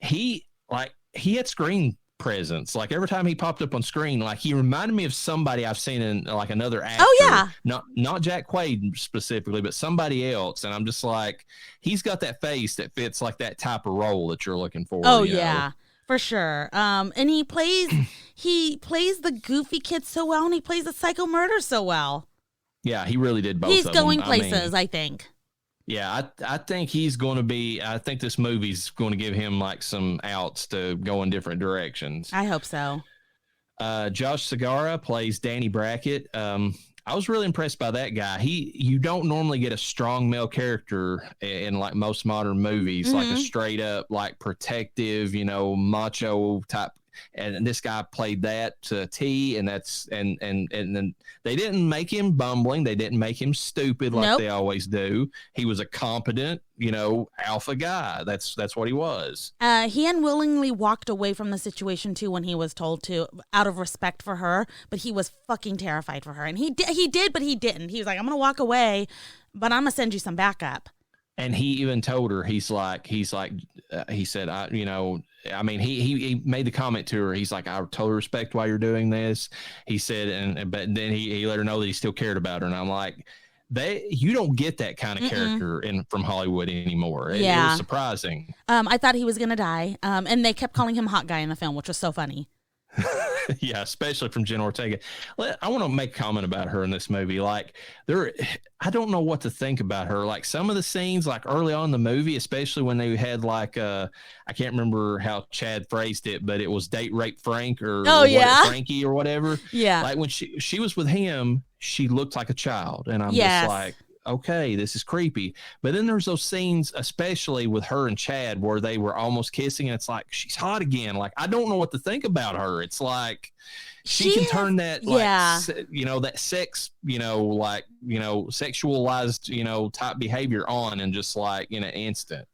he had screen presence. Like, every time he popped up on screen, like, he reminded me of somebody I've seen in like another actor. Oh yeah, not Jack Quaid specifically, but somebody else. And I'm just like, he's got that face that fits like that type of role that you're looking for. Oh yeah, for sure. And he plays the goofy kid so well, and he plays the psycho murder so well. Yeah, he really did both. He's of going them. places, I think. Yeah, I think he's going to be. I think this movie's going to give him like some outs to go in different directions. I hope so. Josh Segarra plays Danny Brackett. I was really impressed by that guy. You don't normally get a strong male character in like most modern movies, like a straight up like protective, macho type. And this guy played that to a T, and then they didn't make him bumbling. They didn't make him stupid like they always do. He was a competent, alpha guy. That's what he was. He unwillingly walked away from the situation too when he was told to, out of respect for her. But he was fucking terrified for her, and he did, but he didn't. He was like, "I'm gonna walk away, but I'm gonna send you some backup." And he even told her, he said, he made the comment to her. He's like, I totally respect why you're doing this. He said, but then he let her know that he still cared about her. And I'm like, you don't get that kind of character from Hollywood anymore. It was surprising. I thought he was going to die. And they kept calling him hot guy in the film, which was so funny. Yeah, especially from Jenna Ortega. I want to make a comment about her in this movie. Like, I don't know what to think about her. Like, some of the scenes, like early on in the movie, especially when they had like, I can't remember how Chad phrased it, but it was date rape Frank or Frankie or whatever. Yeah. Like, when she was with him, she looked like a child, and I'm just like, okay, this is creepy. But then there's those scenes, especially with her and Chad, where they were almost kissing, and it's like, she's hot again. Like, I don't know what to think about her. It's like she can turn that, like, that sex, sexualized, type behavior on, and just like in an instant.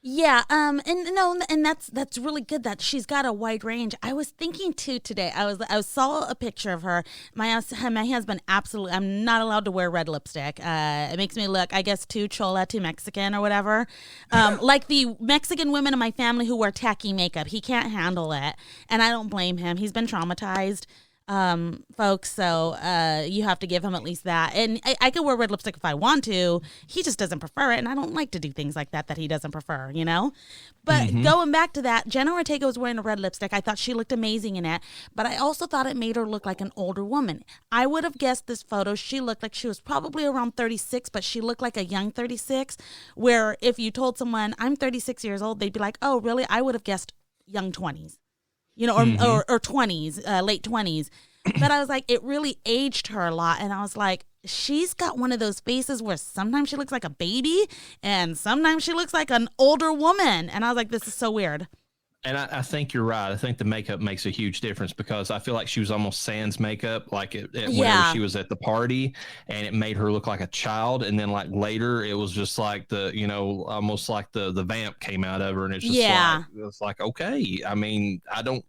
Yeah, and that's really good that she's got a wide range. I was thinking too today. I saw a picture of her. My husband absolutely. I'm not allowed to wear red lipstick. It makes me look, I guess, too chola, too Mexican or whatever. Like the Mexican women in my family who wear tacky makeup. He can't handle it, and I don't blame him. He's been traumatized. folks. So you have to give him at least that. And I can wear red lipstick if I want to. He just doesn't prefer it, and I don't like to do things like that he doesn't prefer, you know? But going back to that, Jenna Ortega was wearing a red lipstick. I thought she looked amazing in it, but I also thought it made her look like an older woman. I would have guessed this photo, she looked like she was probably around 36, but she looked like a young 36, where if you told someone, I'm 36 years old, they'd be like, oh, really? I would have guessed young 20s. You know, or 20s, late 20s. But I was like, it really aged her a lot. And I was like, she's got one of those faces where sometimes she looks like a baby and sometimes she looks like an older woman. And I was like, this is so weird. And I think you're right. I think the makeup makes a huge difference because I feel like she was almost sans makeup, like whenever she was at the party, and it made her look like a child. And then like later, it was just like almost like the vamp came out of her, and it's just like okay. I mean, I don't.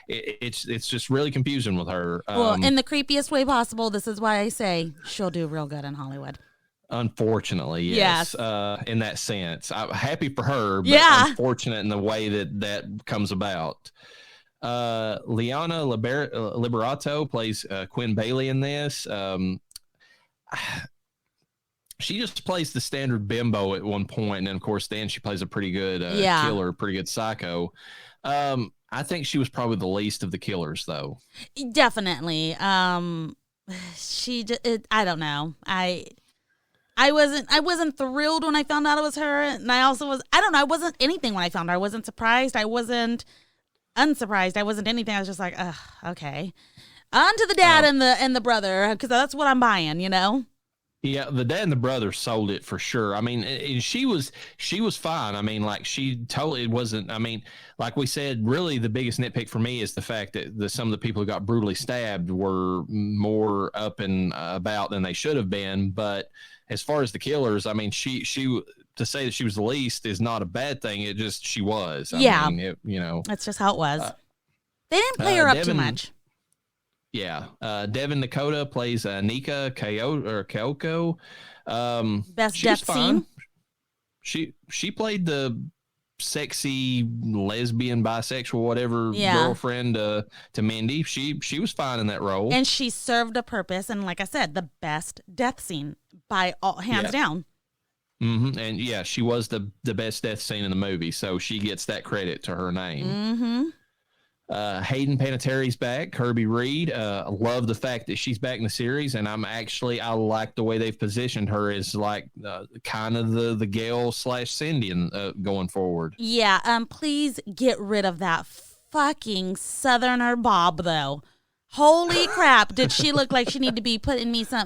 It's just really confusing with her. Well, in the creepiest way possible. This is why I say she'll do real good in Hollywood. Unfortunately, yes. In that sense, I'm happy for her, but unfortunate in the way that comes about. Liana Liberato plays Quinn Bailey in this. She just plays the standard bimbo at one point, and then of course, then she plays a pretty good killer, pretty good psycho. I think she was probably the least of the killers, though. Definitely. I don't know. I wasn't thrilled when I found out it was her, and I also I wasn't anything when I found her. I wasn't surprised. I wasn't unsurprised. I wasn't anything. I was just like, ugh, okay. On to the dad and the brother, because that's what I'm buying, you know? Yeah, the dad and the brother sold it for sure. I mean, and she was fine. I mean, like she totally wasn't. I mean, like we said, really the biggest nitpick for me is the fact that some of the people who got brutally stabbed were more up and about than they should have been. But as far as the killers, I mean, she to say that she was the least is not a bad thing. It just she was. I mean, that's just how it was. They didn't play her up too much. Yeah. Devin Nakota plays Nika Kyoko. Best death scene. She played the sexy lesbian, bisexual, whatever girlfriend to Mindy. She was fine in that role. And she served a purpose. And like I said, the best death scene by all hands down. Mm-hmm. And she was the best death scene in the movie. So she gets that credit to her name. Mm-hmm. Hayden Panettiere's back. Kirby Reed. Love the fact that she's back in the series, and I like the way they've positioned her as like kind of the Gale / Cindy going forward. Yeah. Please get rid of that fucking Southerner Bob though. Holy crap! Did she look like she need to be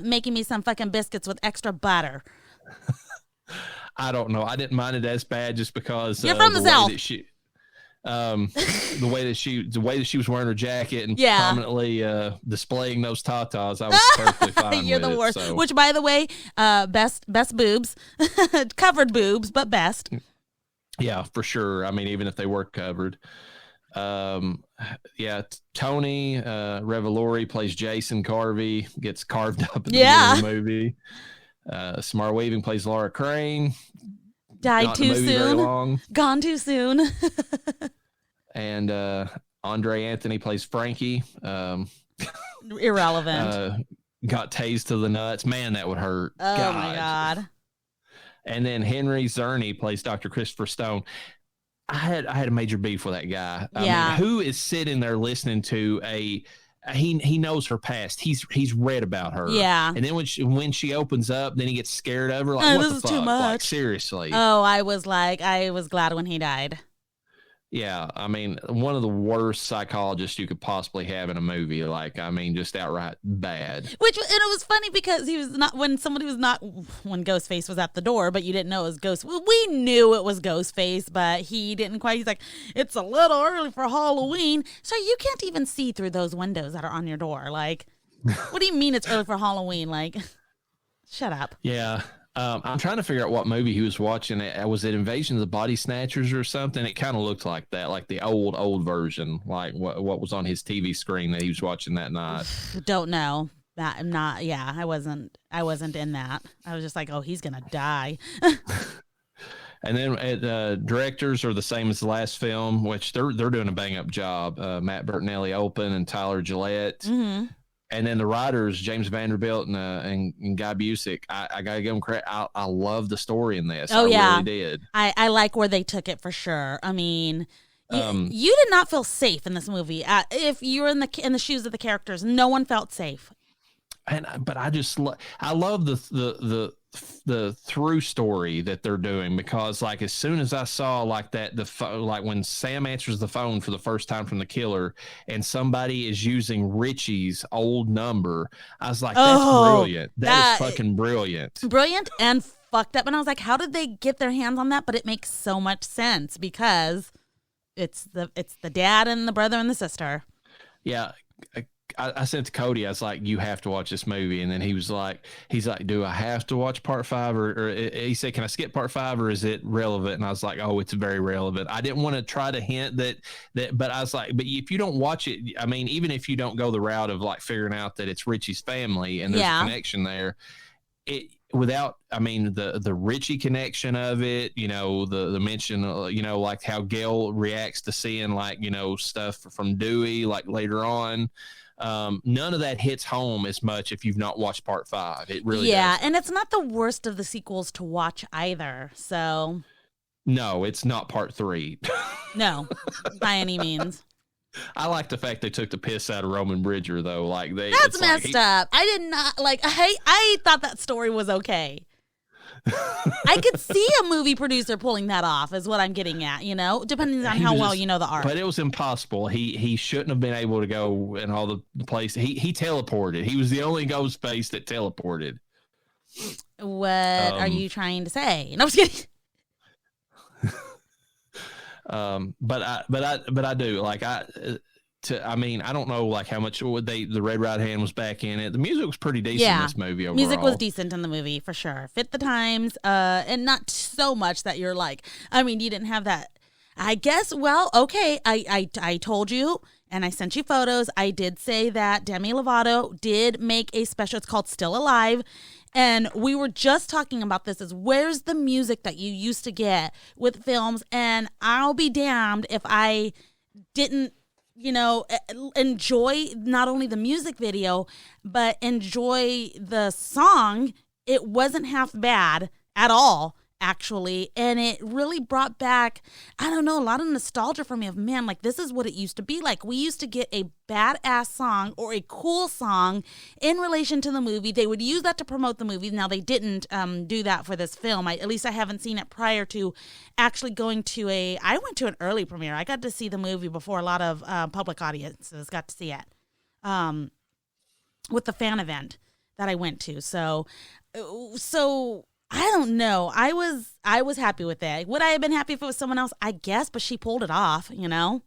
making me some fucking biscuits with extra butter? I don't know. I didn't mind it as bad just because you're from the South. The way that she was wearing her jacket and prominently displaying those tatas, I was perfectly fine. You're with the worst. So. Which, by the way, best boobs, covered boobs, but best. Yeah, for sure. I mean, even if they were covered. Tony Revolori plays Jason Carvey, gets carved up at the beginning of the movie. Samara Weaving plays Laura Crane. Died too soon. Gone too soon. And Andre Anthony plays Frankie. Irrelevant. Got tased to the nuts. Man, that would hurt. Oh, my God. And then Henry Czerny plays Dr. Christopher Stone. I had a major beef with that guy. I mean, who is sitting there listening to he knows her past. He's read about her. Yeah. And then when she opens up, then he gets scared of her. Like, what the fuck? Too much. Like, seriously. Oh, I was glad when he died. Yeah. I mean, one of the worst psychologists you could possibly have in a movie. Like, I mean, just outright bad. And it was funny because he was not, when Ghostface was at the door, but you didn't know it was Ghost. Well, we knew it was Ghostface, but he didn't quite. He's like, it's a little early for Halloween. So you can't even see through those windows that are on your door. Like, what do you mean it's early for Halloween? Like, shut up. Yeah. I'm trying to figure out what movie he was watching. Was it Invasion of the Body Snatchers or something? It kind of looked like that, like the old version, like what was on his TV screen that he was watching that night. Don't know. I'm not. Yeah, I wasn't in that. I was just like, oh, he's gonna die. And then directors are the same as the last film, which they're doing a bang up job. Matt Bertinelli Olpin and Tyler Gillette. Mm-hmm. And then the writers, James Vanderbilt and Guy Busick, I gotta give them credit. I love the story in this. Oh, yeah. Really did. I like where they took it for sure. I mean, you did not feel safe in this movie. If you were in the shoes of the characters, no one felt safe. But I just I love the through story that they're doing, because like as soon as I saw like that like when Sam answers the phone for the first time from the killer and somebody is using Richie's old number, I was like, that's brilliant. That is fucking brilliant. Brilliant and fucked up. And I was like, how did they get their hands on that? But it makes so much sense because it's the dad and the brother and the sister. Yeah. I sent to Cody, I was like, you have to watch this movie. And then he's like, do I have to watch part 5? Or he said, can I skip part 5 or is it relevant? And I was like, oh, it's very relevant. I didn't want to try to hint that, but I was like, but if you don't watch it, I mean, even if you don't go the route of like figuring out that it's Richie's family and there's a connection there, without, I mean, the Richie connection of it, you know, the mention, you know, like how Gail reacts to seeing like, you know, stuff from Dewey, like later on. None of that hits home as much if you've not watched part 5. It really does. And it's not the worst of the sequels to watch either. So no, it's not part 3. No, by any means. I like the fact they took the piss out of Roman Bridger though. Like that's messed up. I did not like. I thought that story was okay. I could see a movie producer pulling that off, is what I'm getting at, you know, depending on how well you know the art. But it was impossible. He shouldn't have been able to go in all the places. He teleported. He was the only ghost face that teleported. What are you trying to say? No, I'm just kidding. But I do like I mean, I don't know like how much the Red Right Hand was back in it. The music was pretty decent in this movie overall. Music was decent in the movie for sure. Fit the times, and not so much that you're like, I mean, you didn't have that. I guess, well, okay, I told you and I sent you photos. I did say that Demi Lovato did make a special. It's called Still Alive. And we were just talking about this, is where's the music that you used to get with films? And I'll be damned if I didn't, you know, enjoy not only the music video, but enjoy the song. It wasn't half bad at all, actually. And it really brought back, I don't know, a lot of nostalgia for me of, man, like this is what it used to be like. We used to get a badass song or a cool song in relation to the movie. They would use that to promote the movie. Now, they didn't do that for this film. At least I haven't seen it prior to actually going to I went to an early premiere. I got to see the movie before a lot of public audiences got to see it with the fan event that I went to. So I don't know. I was happy with that. Would I have been happy if it was someone else? I guess, but she pulled it off, you know?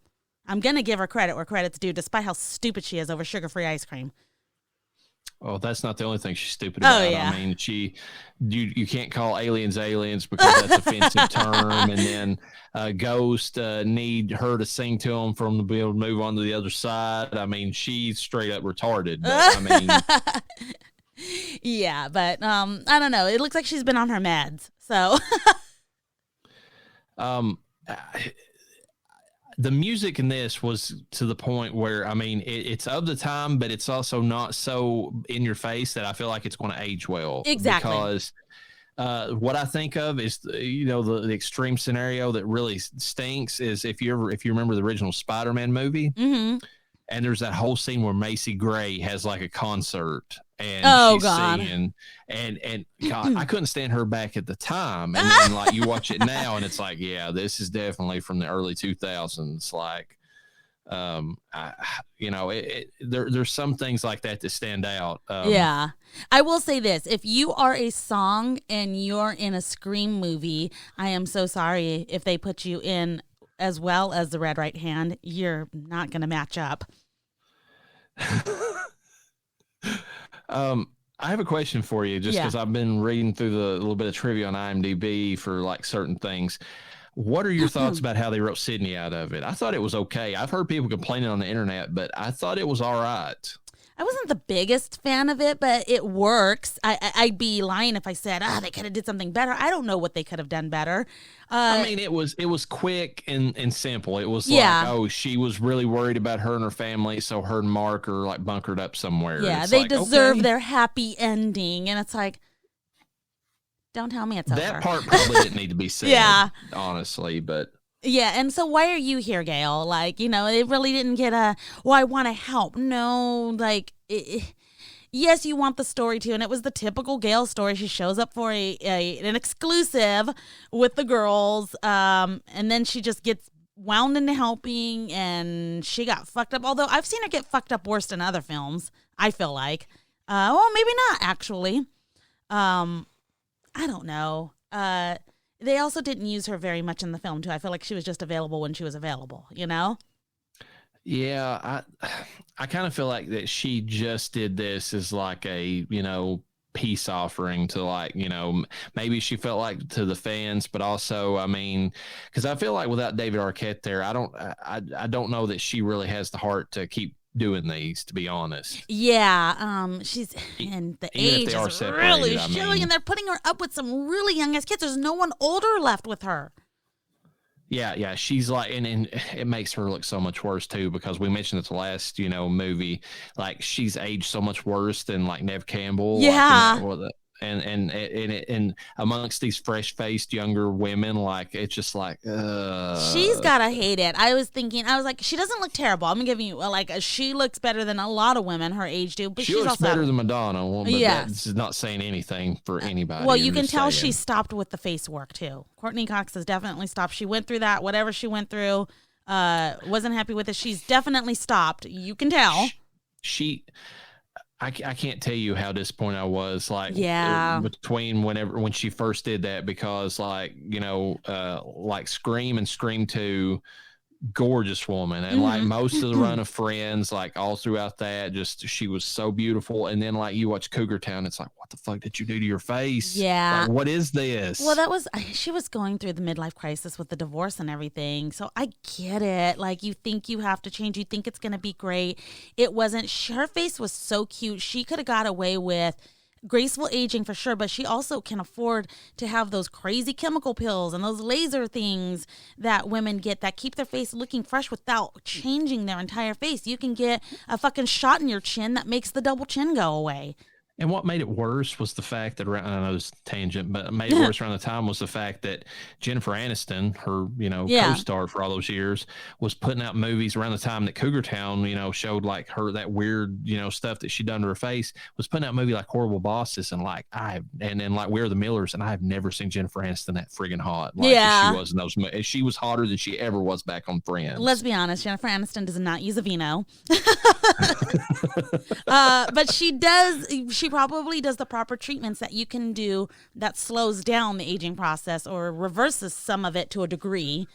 I'm going to give her credit where credit's due, despite how stupid she is over sugar-free ice cream. Oh, that's not the only thing she's stupid about. Oh, yeah. I mean, you can't call aliens because that's an offensive term. And then Ghost need her to sing to them for them to be able to move on to the other side. I mean, she's straight up retarded. But, I mean... Yeah, but I don't know. It looks like she's been on her meds. So the music in this was to the point where, I mean, it's of the time, but it's also not so in your face that I feel like it's going to age well. Exactly. Because what I think of is, you know, the extreme scenario that really stinks is if you remember the original Spider-Man movie, mm-hmm. and there's that whole scene where Macy Gray has like a concert and she's singing, and God, I couldn't stand her back at the time. And then like you watch it now and it's like, yeah, this is definitely from the early 2000s. Like, you know, there's some things like that stand out. Yeah. I will say this. If you are a song and you're in a Scream movie, I am so sorry if they put you in as well as the Red Right Hand. You're not going to match up. I have a question for you, just because I've been reading through the little bit of trivia on IMDb for like certain things. What are your thoughts about how they wrote Sydney out of it? I thought it was okay. I've heard people complaining on the internet, but I thought it was all right. I wasn't the biggest fan of it, but it works. I'd be lying if I said, they could have did something better. I don't know what they could have done better. I mean, it was quick and simple. It was Yeah. like, oh, she was really worried about her and her family, so her and Mark are like bunkered up somewhere. Yeah, It's they like, deserve okay. their happy ending. And it's like, don't tell me it's over. That part probably didn't need to be said, Yeah. honestly, but Yeah, and so why are you here, Gail? Like, it really didn't get I want to help. No, like, yes, you want the story too, and it was the typical Gail story. She shows up for an exclusive with the girls, and then she just gets wound into helping, and she got fucked up. Although I've seen her get fucked up worse in other films, I feel like. Well, maybe not, actually. I don't know. They also didn't use her very much in the film, too. I feel like she was just available when she was available, Yeah, I kind of feel like that she just did this as like a, peace offering to like, maybe she felt like to the fans, but also, I mean, because I feel like without David Arquette there, I don't know that she really has the heart to keep doing these, to be honest. Yeah, she's and the Even if age they are is separated, really I showing, mean. and they're putting her up with some really young ass kids. There's no one older left with her. Yeah, she's like, and it makes her look so much worse too, because we mentioned it the last, movie, like she's aged so much worse than like Nev Campbell. Yeah. And amongst these fresh faced younger women, like it's just like, She's gotta hate it. I was like, she doesn't look terrible. I'm giving you she looks better than a lot of women her age do. But she she's looks also better than Madonna. Well, but Yes. that's not saying anything for anybody. Well, you I'm can just tell saying. she stopped with the face work too. Courtney Cox has definitely stopped. She went through that, whatever she went through, wasn't happy with it. She's definitely stopped. You can tell. I can't tell you how disappointed I was, like, between when she first did that, because like, like Scream and Scream 2, gorgeous woman, and like most of the run of Friends, like all throughout that, just she was so beautiful. And then like you watch Cougar Town, it's like, what the fuck did you do to your face? Yeah. Like, what is this? Well, she was going through the midlife crisis with the divorce and everything. So I get it. Like, you think you have to change. You think it's going to be great. It wasn't. Her face was so cute. She could have got away with graceful aging for sure, but she also can afford to have those crazy chemical pills and those laser things that women get that keep their face looking fresh without changing their entire face. You can get a fucking shot in your chin that makes the double chin go away. And what made it worse was the fact that, I know it's tangent, but made it worse around the time was the fact that Jennifer Aniston, her, co-star for all those years, was putting out movies around the time that Cougar Town, showed like her, that weird, stuff that she'd done to her face, was putting out a movie like Horrible Bosses and like, and then like We're the Millers. And I've never seen Jennifer Aniston that friggin' hot. Like she was in those movies. She was hotter than she ever was back on Friends. Let's be honest, Jennifer Aniston does not use a vino. But she probably does the proper treatments that you can do that slows down the aging process or reverses some of it to a degree,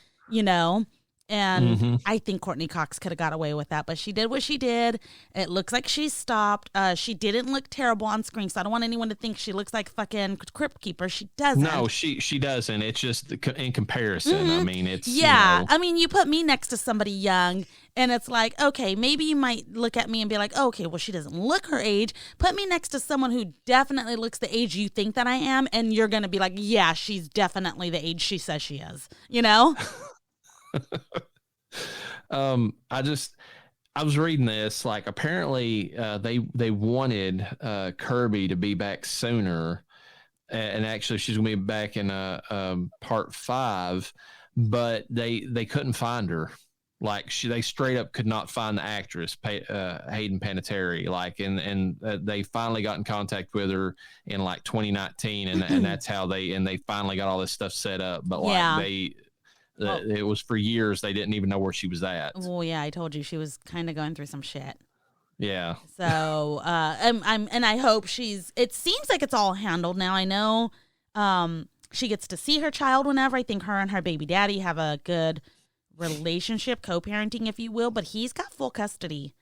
And I think Courtney Cox could have got away with that, but she did what she did. It looks like she stopped. She didn't look terrible on screen, so I don't want anyone to think she looks like fucking Crypt Keeper. She doesn't. No, she doesn't. It's just in comparison. I mean, it's I mean, you put me next to somebody young, and it's like, okay, maybe you might look at me and be like, oh, okay, well, she doesn't look her age. Put me next to someone who definitely looks the age you think that I am, and you're gonna be like, yeah, she's definitely the age she says she is. I was reading this, like apparently they wanted Kirby to be back sooner, and actually she's gonna be back in part 5, but they couldn't find her. Like they straight up could not find the actress Hayden Panettiere, like, and they finally got in contact with her in like 2019, and that's how they finally got all this stuff set up. But like it was for years they didn't even know where she was at. Well, yeah, I told you she was kind of going through some shit. Yeah. So I hope it seems like it's all handled now. I know she gets to see her child whenever. I think her and her baby daddy have a good relationship, co-parenting, if you will, but he's got full custody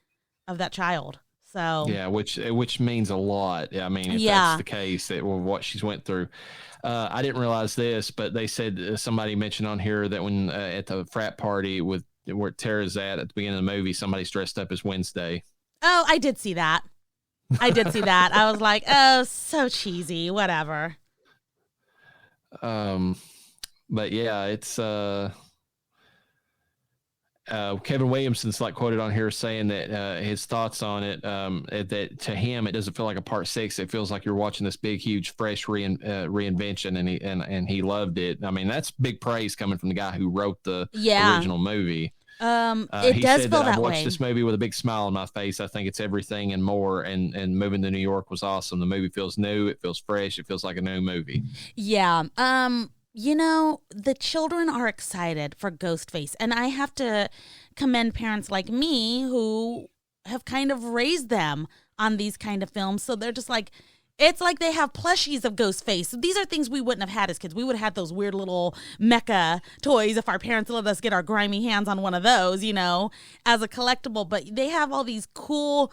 of that child. So yeah, which means a lot. I mean, if that's the case, that what she's went through. I didn't realize this, but they said somebody mentioned on here that when at the frat party where Tara's at the beginning of the movie, somebody's dressed up as Wednesday. Oh, I did see that. I did see that. I was like, oh, so cheesy. Whatever. But yeah, it's Kevin Williamson's like quoted on here saying that his thoughts on it, that to him it doesn't feel like a part 6. It feels like you're watching this big, huge, fresh reinvention, and he loved it. I mean, that's big praise coming from the guy who wrote the original movie. It he does said feel that I that watched way. this movie with a big smile on my face. I think it's everything and more. And moving to New York was awesome. The movie feels new. It feels fresh. It feels like a new movie. Yeah. You know, the children are excited for Ghostface, and I have to commend parents like me who have kind of raised them on these kind of films. So they're just like, it's like they have plushies of Ghostface. These are things we wouldn't have had as kids. We would have had those weird little mecha toys if our parents let us get our grimy hands on one of those, you know, as a collectible. But they have all these cool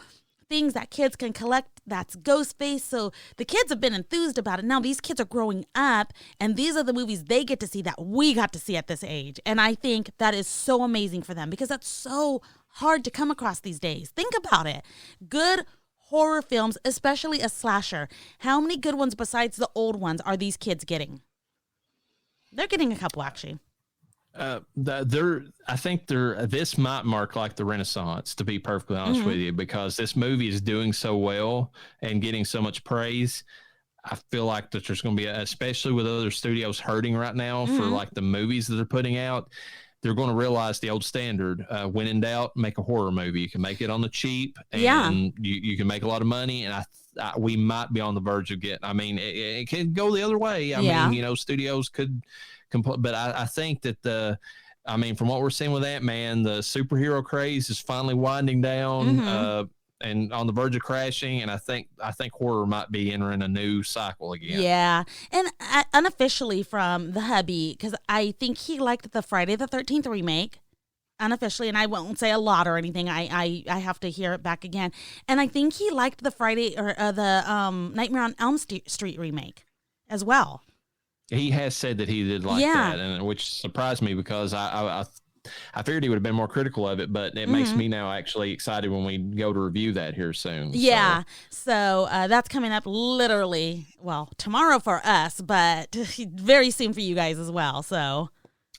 things that kids can collect that's Ghostface. So the kids have been enthused about it. Now these kids are growing up, and these are the movies they get to see that we got to see at this age. And I think that is so amazing for them because that's so hard to come across these days. Think about it. Good horror films, especially a slasher. How many good ones besides the old ones are these kids getting? They're getting a couple, actually. I think this might mark like the Renaissance, to be perfectly honest with you, because this movie is doing so well and getting so much praise. I feel like that there's going to be, especially with other studios hurting right now for like the movies that they're putting out, they're going to realize the old standard. When in doubt, make a horror movie. You can make it on the cheap, and you can make a lot of money. And we might be on the verge of getting. I mean, it can go the other way. I mean, you know, studios could. But I think that from what we're seeing with Ant-Man, the superhero craze is finally winding down and on the verge of crashing. And I think horror might be entering a new cycle again. Yeah. And unofficially from the hubby, because I think he liked the Friday the 13th remake. Unofficially, and I won't say a lot or anything. I have to hear it back again. And I think he liked the Friday or the Nightmare on Elm Street remake as well. He has said that he did like that, and which surprised me because I figured he would have been more critical of it, but it makes me now actually excited when we go to review that here soon. Yeah, so that's coming up literally, well, tomorrow for us, but very soon for you guys as well. So.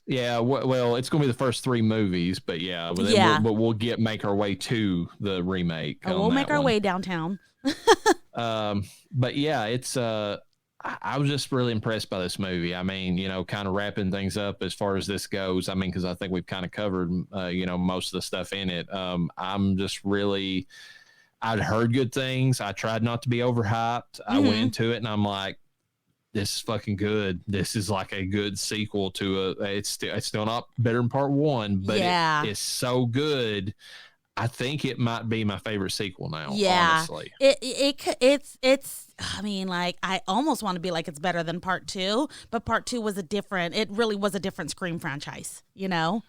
Yeah, well, it's going to be the first 3 movies, but we'll make our way to the remake. We'll make our way downtown. But yeah, it's I was just really impressed by this movie. I mean, you know, kind of wrapping things up as far as this goes. I mean, because I think we've kind of covered, you know, most of the stuff in it. I'm just really, I'd heard good things. I tried not to be overhyped. I went into it and I'm like, this is fucking good. This is like a good sequel to it's still not better than part 1, but it's so good. I think it might be my favorite sequel now. Yeah, honestly. It's. I mean, like, I almost want to be like it's better than part 2, but part 2 was it really was a different Scream franchise, you know?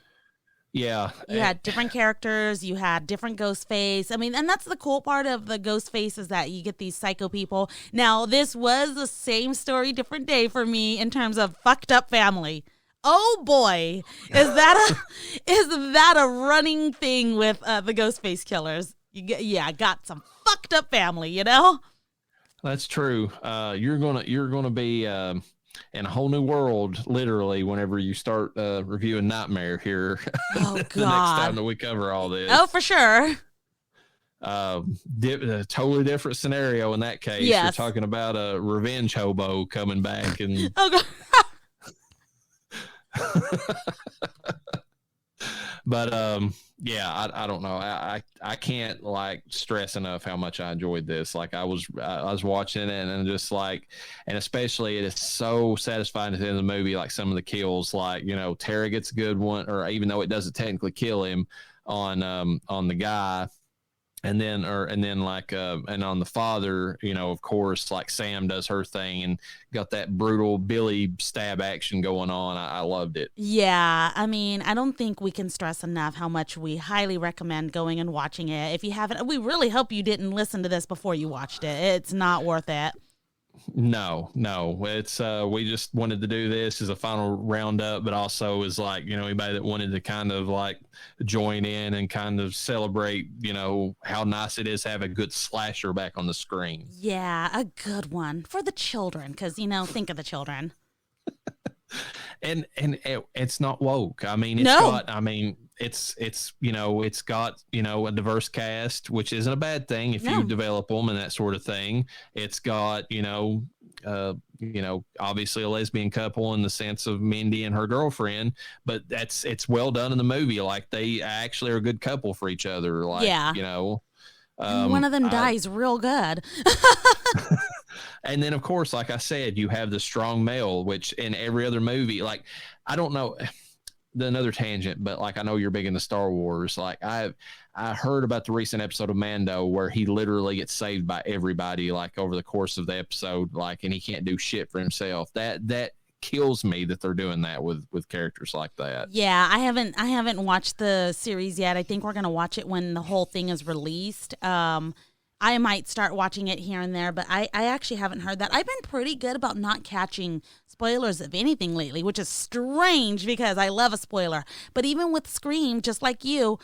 Yeah. You had different characters, you had different Ghostface. I mean, and that's the cool part of the Ghostface is that you get these psycho people. Now, this was the same story, different day for me in terms of fucked up family. Oh boy, is that a running thing with the Ghostface killers? Got some fucked up family, you know? That's true. You're gonna be in a whole new world, literally, whenever you start reviewing Nightmare here. Oh God! The next time that we cover all this. Oh, for sure. A totally different scenario in that case. Yes. You're talking about a revenge hobo coming back and. Oh God. But I don't know. I can't like stress enough how much I enjoyed this. Like I was watching it and just like, and especially it is so satisfying at the end of the movie. Like some of the kills, like, you know, Tara gets a good one, or even though it doesn't technically kill him on the guy. And then like, and on the father, you know, of course, like Sam does her thing and got that brutal Billy stab action going on. I loved it. Yeah. I mean, I don't think we can stress enough how much we highly recommend going and watching it. If you haven't, we really hope you didn't listen to this before you watched it. It's not worth it. No. It's we just wanted to do this as a final roundup, but also as like, anybody that wanted to kind of like join in and kind of celebrate, how nice it is to have a good slasher back on the screen. Yeah, a good one for the children, because think of the children. And it's not woke. I mean, it's got a diverse cast, which isn't a bad thing if you develop them and that sort of thing. It's got obviously a lesbian couple in the sense of Mindy and her girlfriend, but it's well done in the movie. Like they actually are a good couple for each other. Like, and one of them dies real good. And then, of course, like I said, you have the strong male, which in every other movie, like, I don't know, another tangent, but like, I know you're big into Star Wars. Like I heard about the recent episode of Mando where he literally gets saved by everybody, like over the course of the episode, like, and he can't do shit for himself. That kills me that they're doing that with characters like that. Yeah, I haven't watched the series yet. I think we're gonna watch it when the whole thing is released. I might start watching it here and there, but I actually haven't heard that. I've been pretty good about not catching spoilers of anything lately, which is strange because I love a spoiler. But even with Scream, just like you,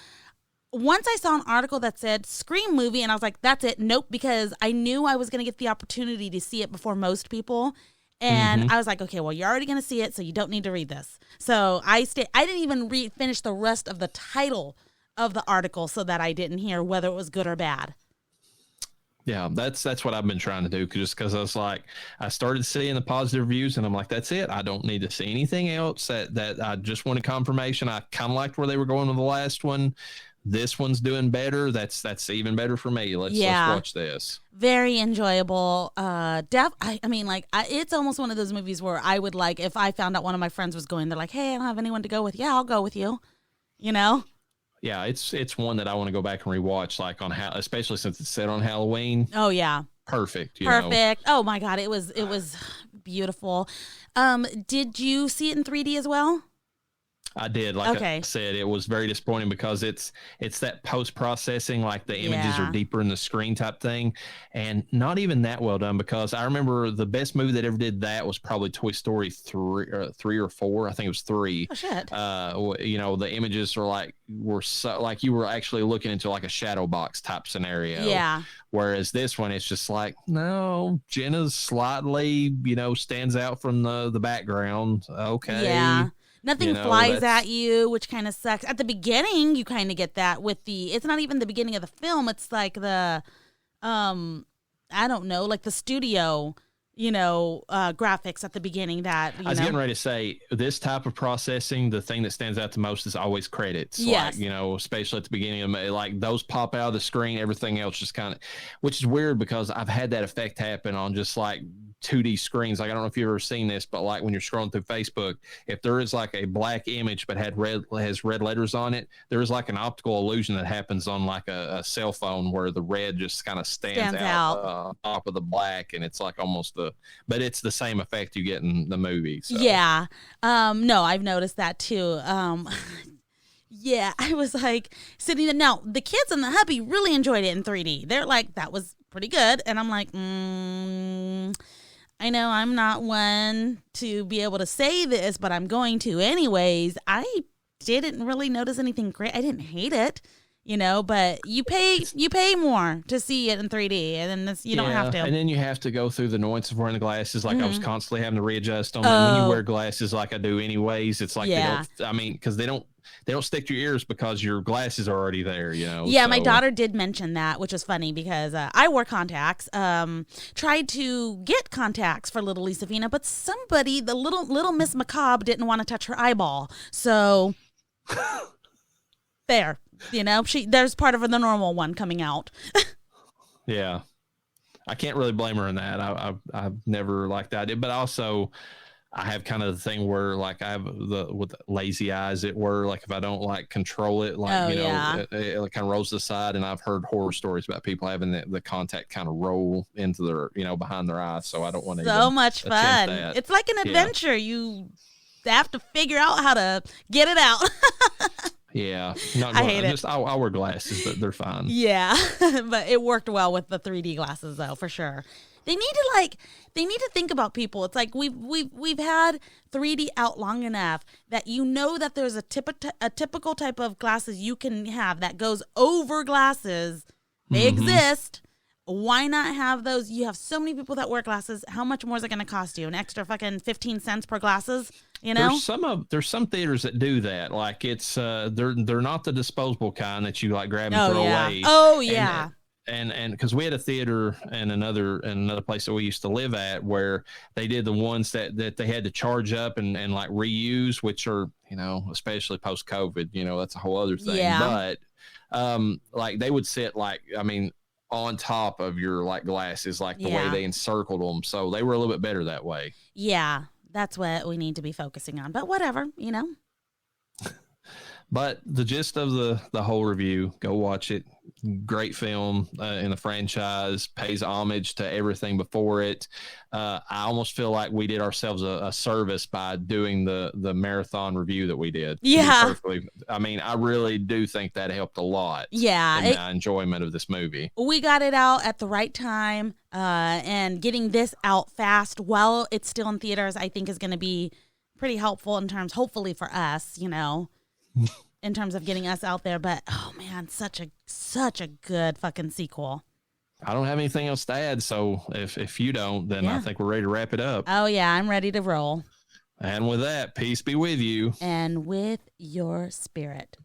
once I saw an article that said Scream movie, and I was like, that's it. Nope, because I knew I was going to get the opportunity to see it before most people. And I was like, okay, well, you're already going to see it, so you don't need to read this. So I didn't even finish the rest of the title of the article so that I didn't hear whether it was good or bad. Yeah, that's what I've been trying to do, just because I was like, I started seeing the positive reviews, and I'm like, that's it. I don't need to see anything else. That I just wanted confirmation. I kind of liked where they were going with the last one. This one's doing better. That's even better for me. Let's watch this. Very enjoyable. It's almost one of those movies where I would like, if I found out one of my friends was going, they're like, hey, I don't have anyone to go with. Yeah, I'll go with you. Yeah, it's one that I want to go back and rewatch, like especially since it's set on Halloween. Oh yeah, perfect. Perfect. Oh my God, it was beautiful. Did you see it in 3D as well? I did. Like I said, it was very disappointing because it's that post-processing, like the images are deeper in the screen type thing, and not even that well done, because I remember the best movie that ever did that was probably Toy Story 3 or 4. I think it was 3. Oh, shit. The images were so, like you were actually looking into like a shadow box type scenario. Yeah. Whereas this one, it's just like, no, Jenna's slightly, stands out from the background. Okay. Yeah. Nothing flies at you, which kind of sucks. At the beginning, you kind of get that with it's not even the beginning of the film. It's like the, I don't know, like the studio, graphics at the beginning that, I was getting ready to say, this type of processing, the thing that stands out the most is always credits. Yes. Like, especially at the beginning of like those pop out of the screen, everything else just kind of, which is weird because I've had that effect happen on just like 2D screens. Like, I don't know if you've ever seen this, but like when you're scrolling through Facebook, if there is like a black image but has red letters on it, there is like an optical illusion that happens on like a cell phone where the red just kind of stands out on top of the black, and it's like almost but it's the same effect you get in the movie. So. Yeah. No, I've noticed that too. Yeah, I was like sitting there. Now, the kids and the hubby really enjoyed it in 3D. They're like, that was pretty good. And I'm like, I know I'm not one to be able to say this, but I'm going to anyways. I didn't really notice anything great. I didn't hate it, but you pay more to see it in 3D, and then you don't have to. And then you have to go through the annoyance of wearing the glasses. Like I was constantly having to readjust them. And when you wear glasses like I do anyways, it's like because they don't stick to your ears because your glasses are already there, Yeah, my daughter did mention that, which was funny because I wore contacts. Tried to get contacts for little Lisafina, but somebody, the little Miss Macabre, didn't want to touch her eyeball. So there, there's part of the normal one coming out. Yeah, I can't really blame her in that. I've never liked that, but also, I have kind of the thing where like I have with lazy eyes, it were like if I don't like control it, like, it kind of rolls to the side. And I've heard horror stories about people having the contact kind of roll into their, behind their eyes. So I don't want to. So much fun. It's like an adventure. You have to figure out how to get it out. Yeah, not I hate it. just I'll wear glasses, but they're fine. Yeah, but it worked well with the 3D glasses though, for sure. They need to think about people. It's like we've had 3D out long enough that you know that there's a typical type of glasses you can have that goes over glasses. They exist. Why not have those? You have so many people that wear glasses. How much more is it going to cost you? An extra fucking 15 cents per glasses? You know, there's some theaters that do that. Like it's they're not the disposable kind that you like grab and throw away. Oh yeah. And because we had a theater in another place that we used to live at where they did the ones that they had to charge up and like reuse, which are, you know, especially post COVID, you know, that's a whole other thing. Yeah. But like they would sit like, I mean, on top of your like glasses, like the way they encircled them. So they were a little bit better that way. Yeah. That's what we need to be focusing on. But whatever, you know. But the gist of the whole review, go watch it. Great film in the franchise, pays homage to everything before it. I almost feel like we did ourselves a service by doing the marathon review that we did. Yeah. I mean, I really do think that helped a lot. Yeah. In my enjoyment of this movie. We got it out at the right time, and getting this out fast while it's still in theaters, I think is going to be pretty helpful in terms, hopefully for us, you know. In terms of getting us out there, but oh man, such a good fucking sequel. I don't have anything else to add, so if you don't, then I think we're ready to wrap it up. Oh yeah, I'm ready to roll. And with that, peace be with you. And with your spirit.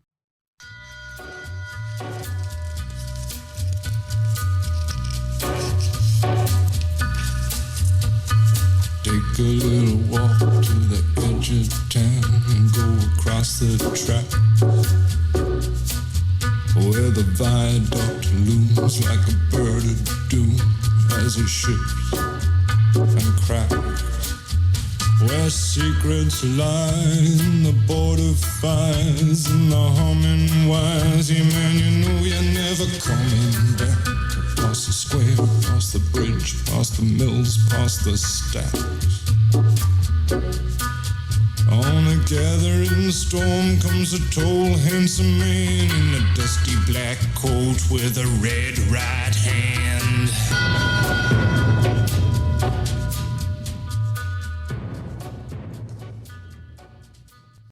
Take a little walk to the edge of town and go across the track where the viaduct looms like a bird of doom as it shifts and cracks, where secrets lie in the border fires and the humming wires. Yeah, man, you know you're never coming back. Past the square, past the bridge, past the mills, past the stacks. On a gathering storm comes a tall, handsome man in a dusty black coat with a red right hand.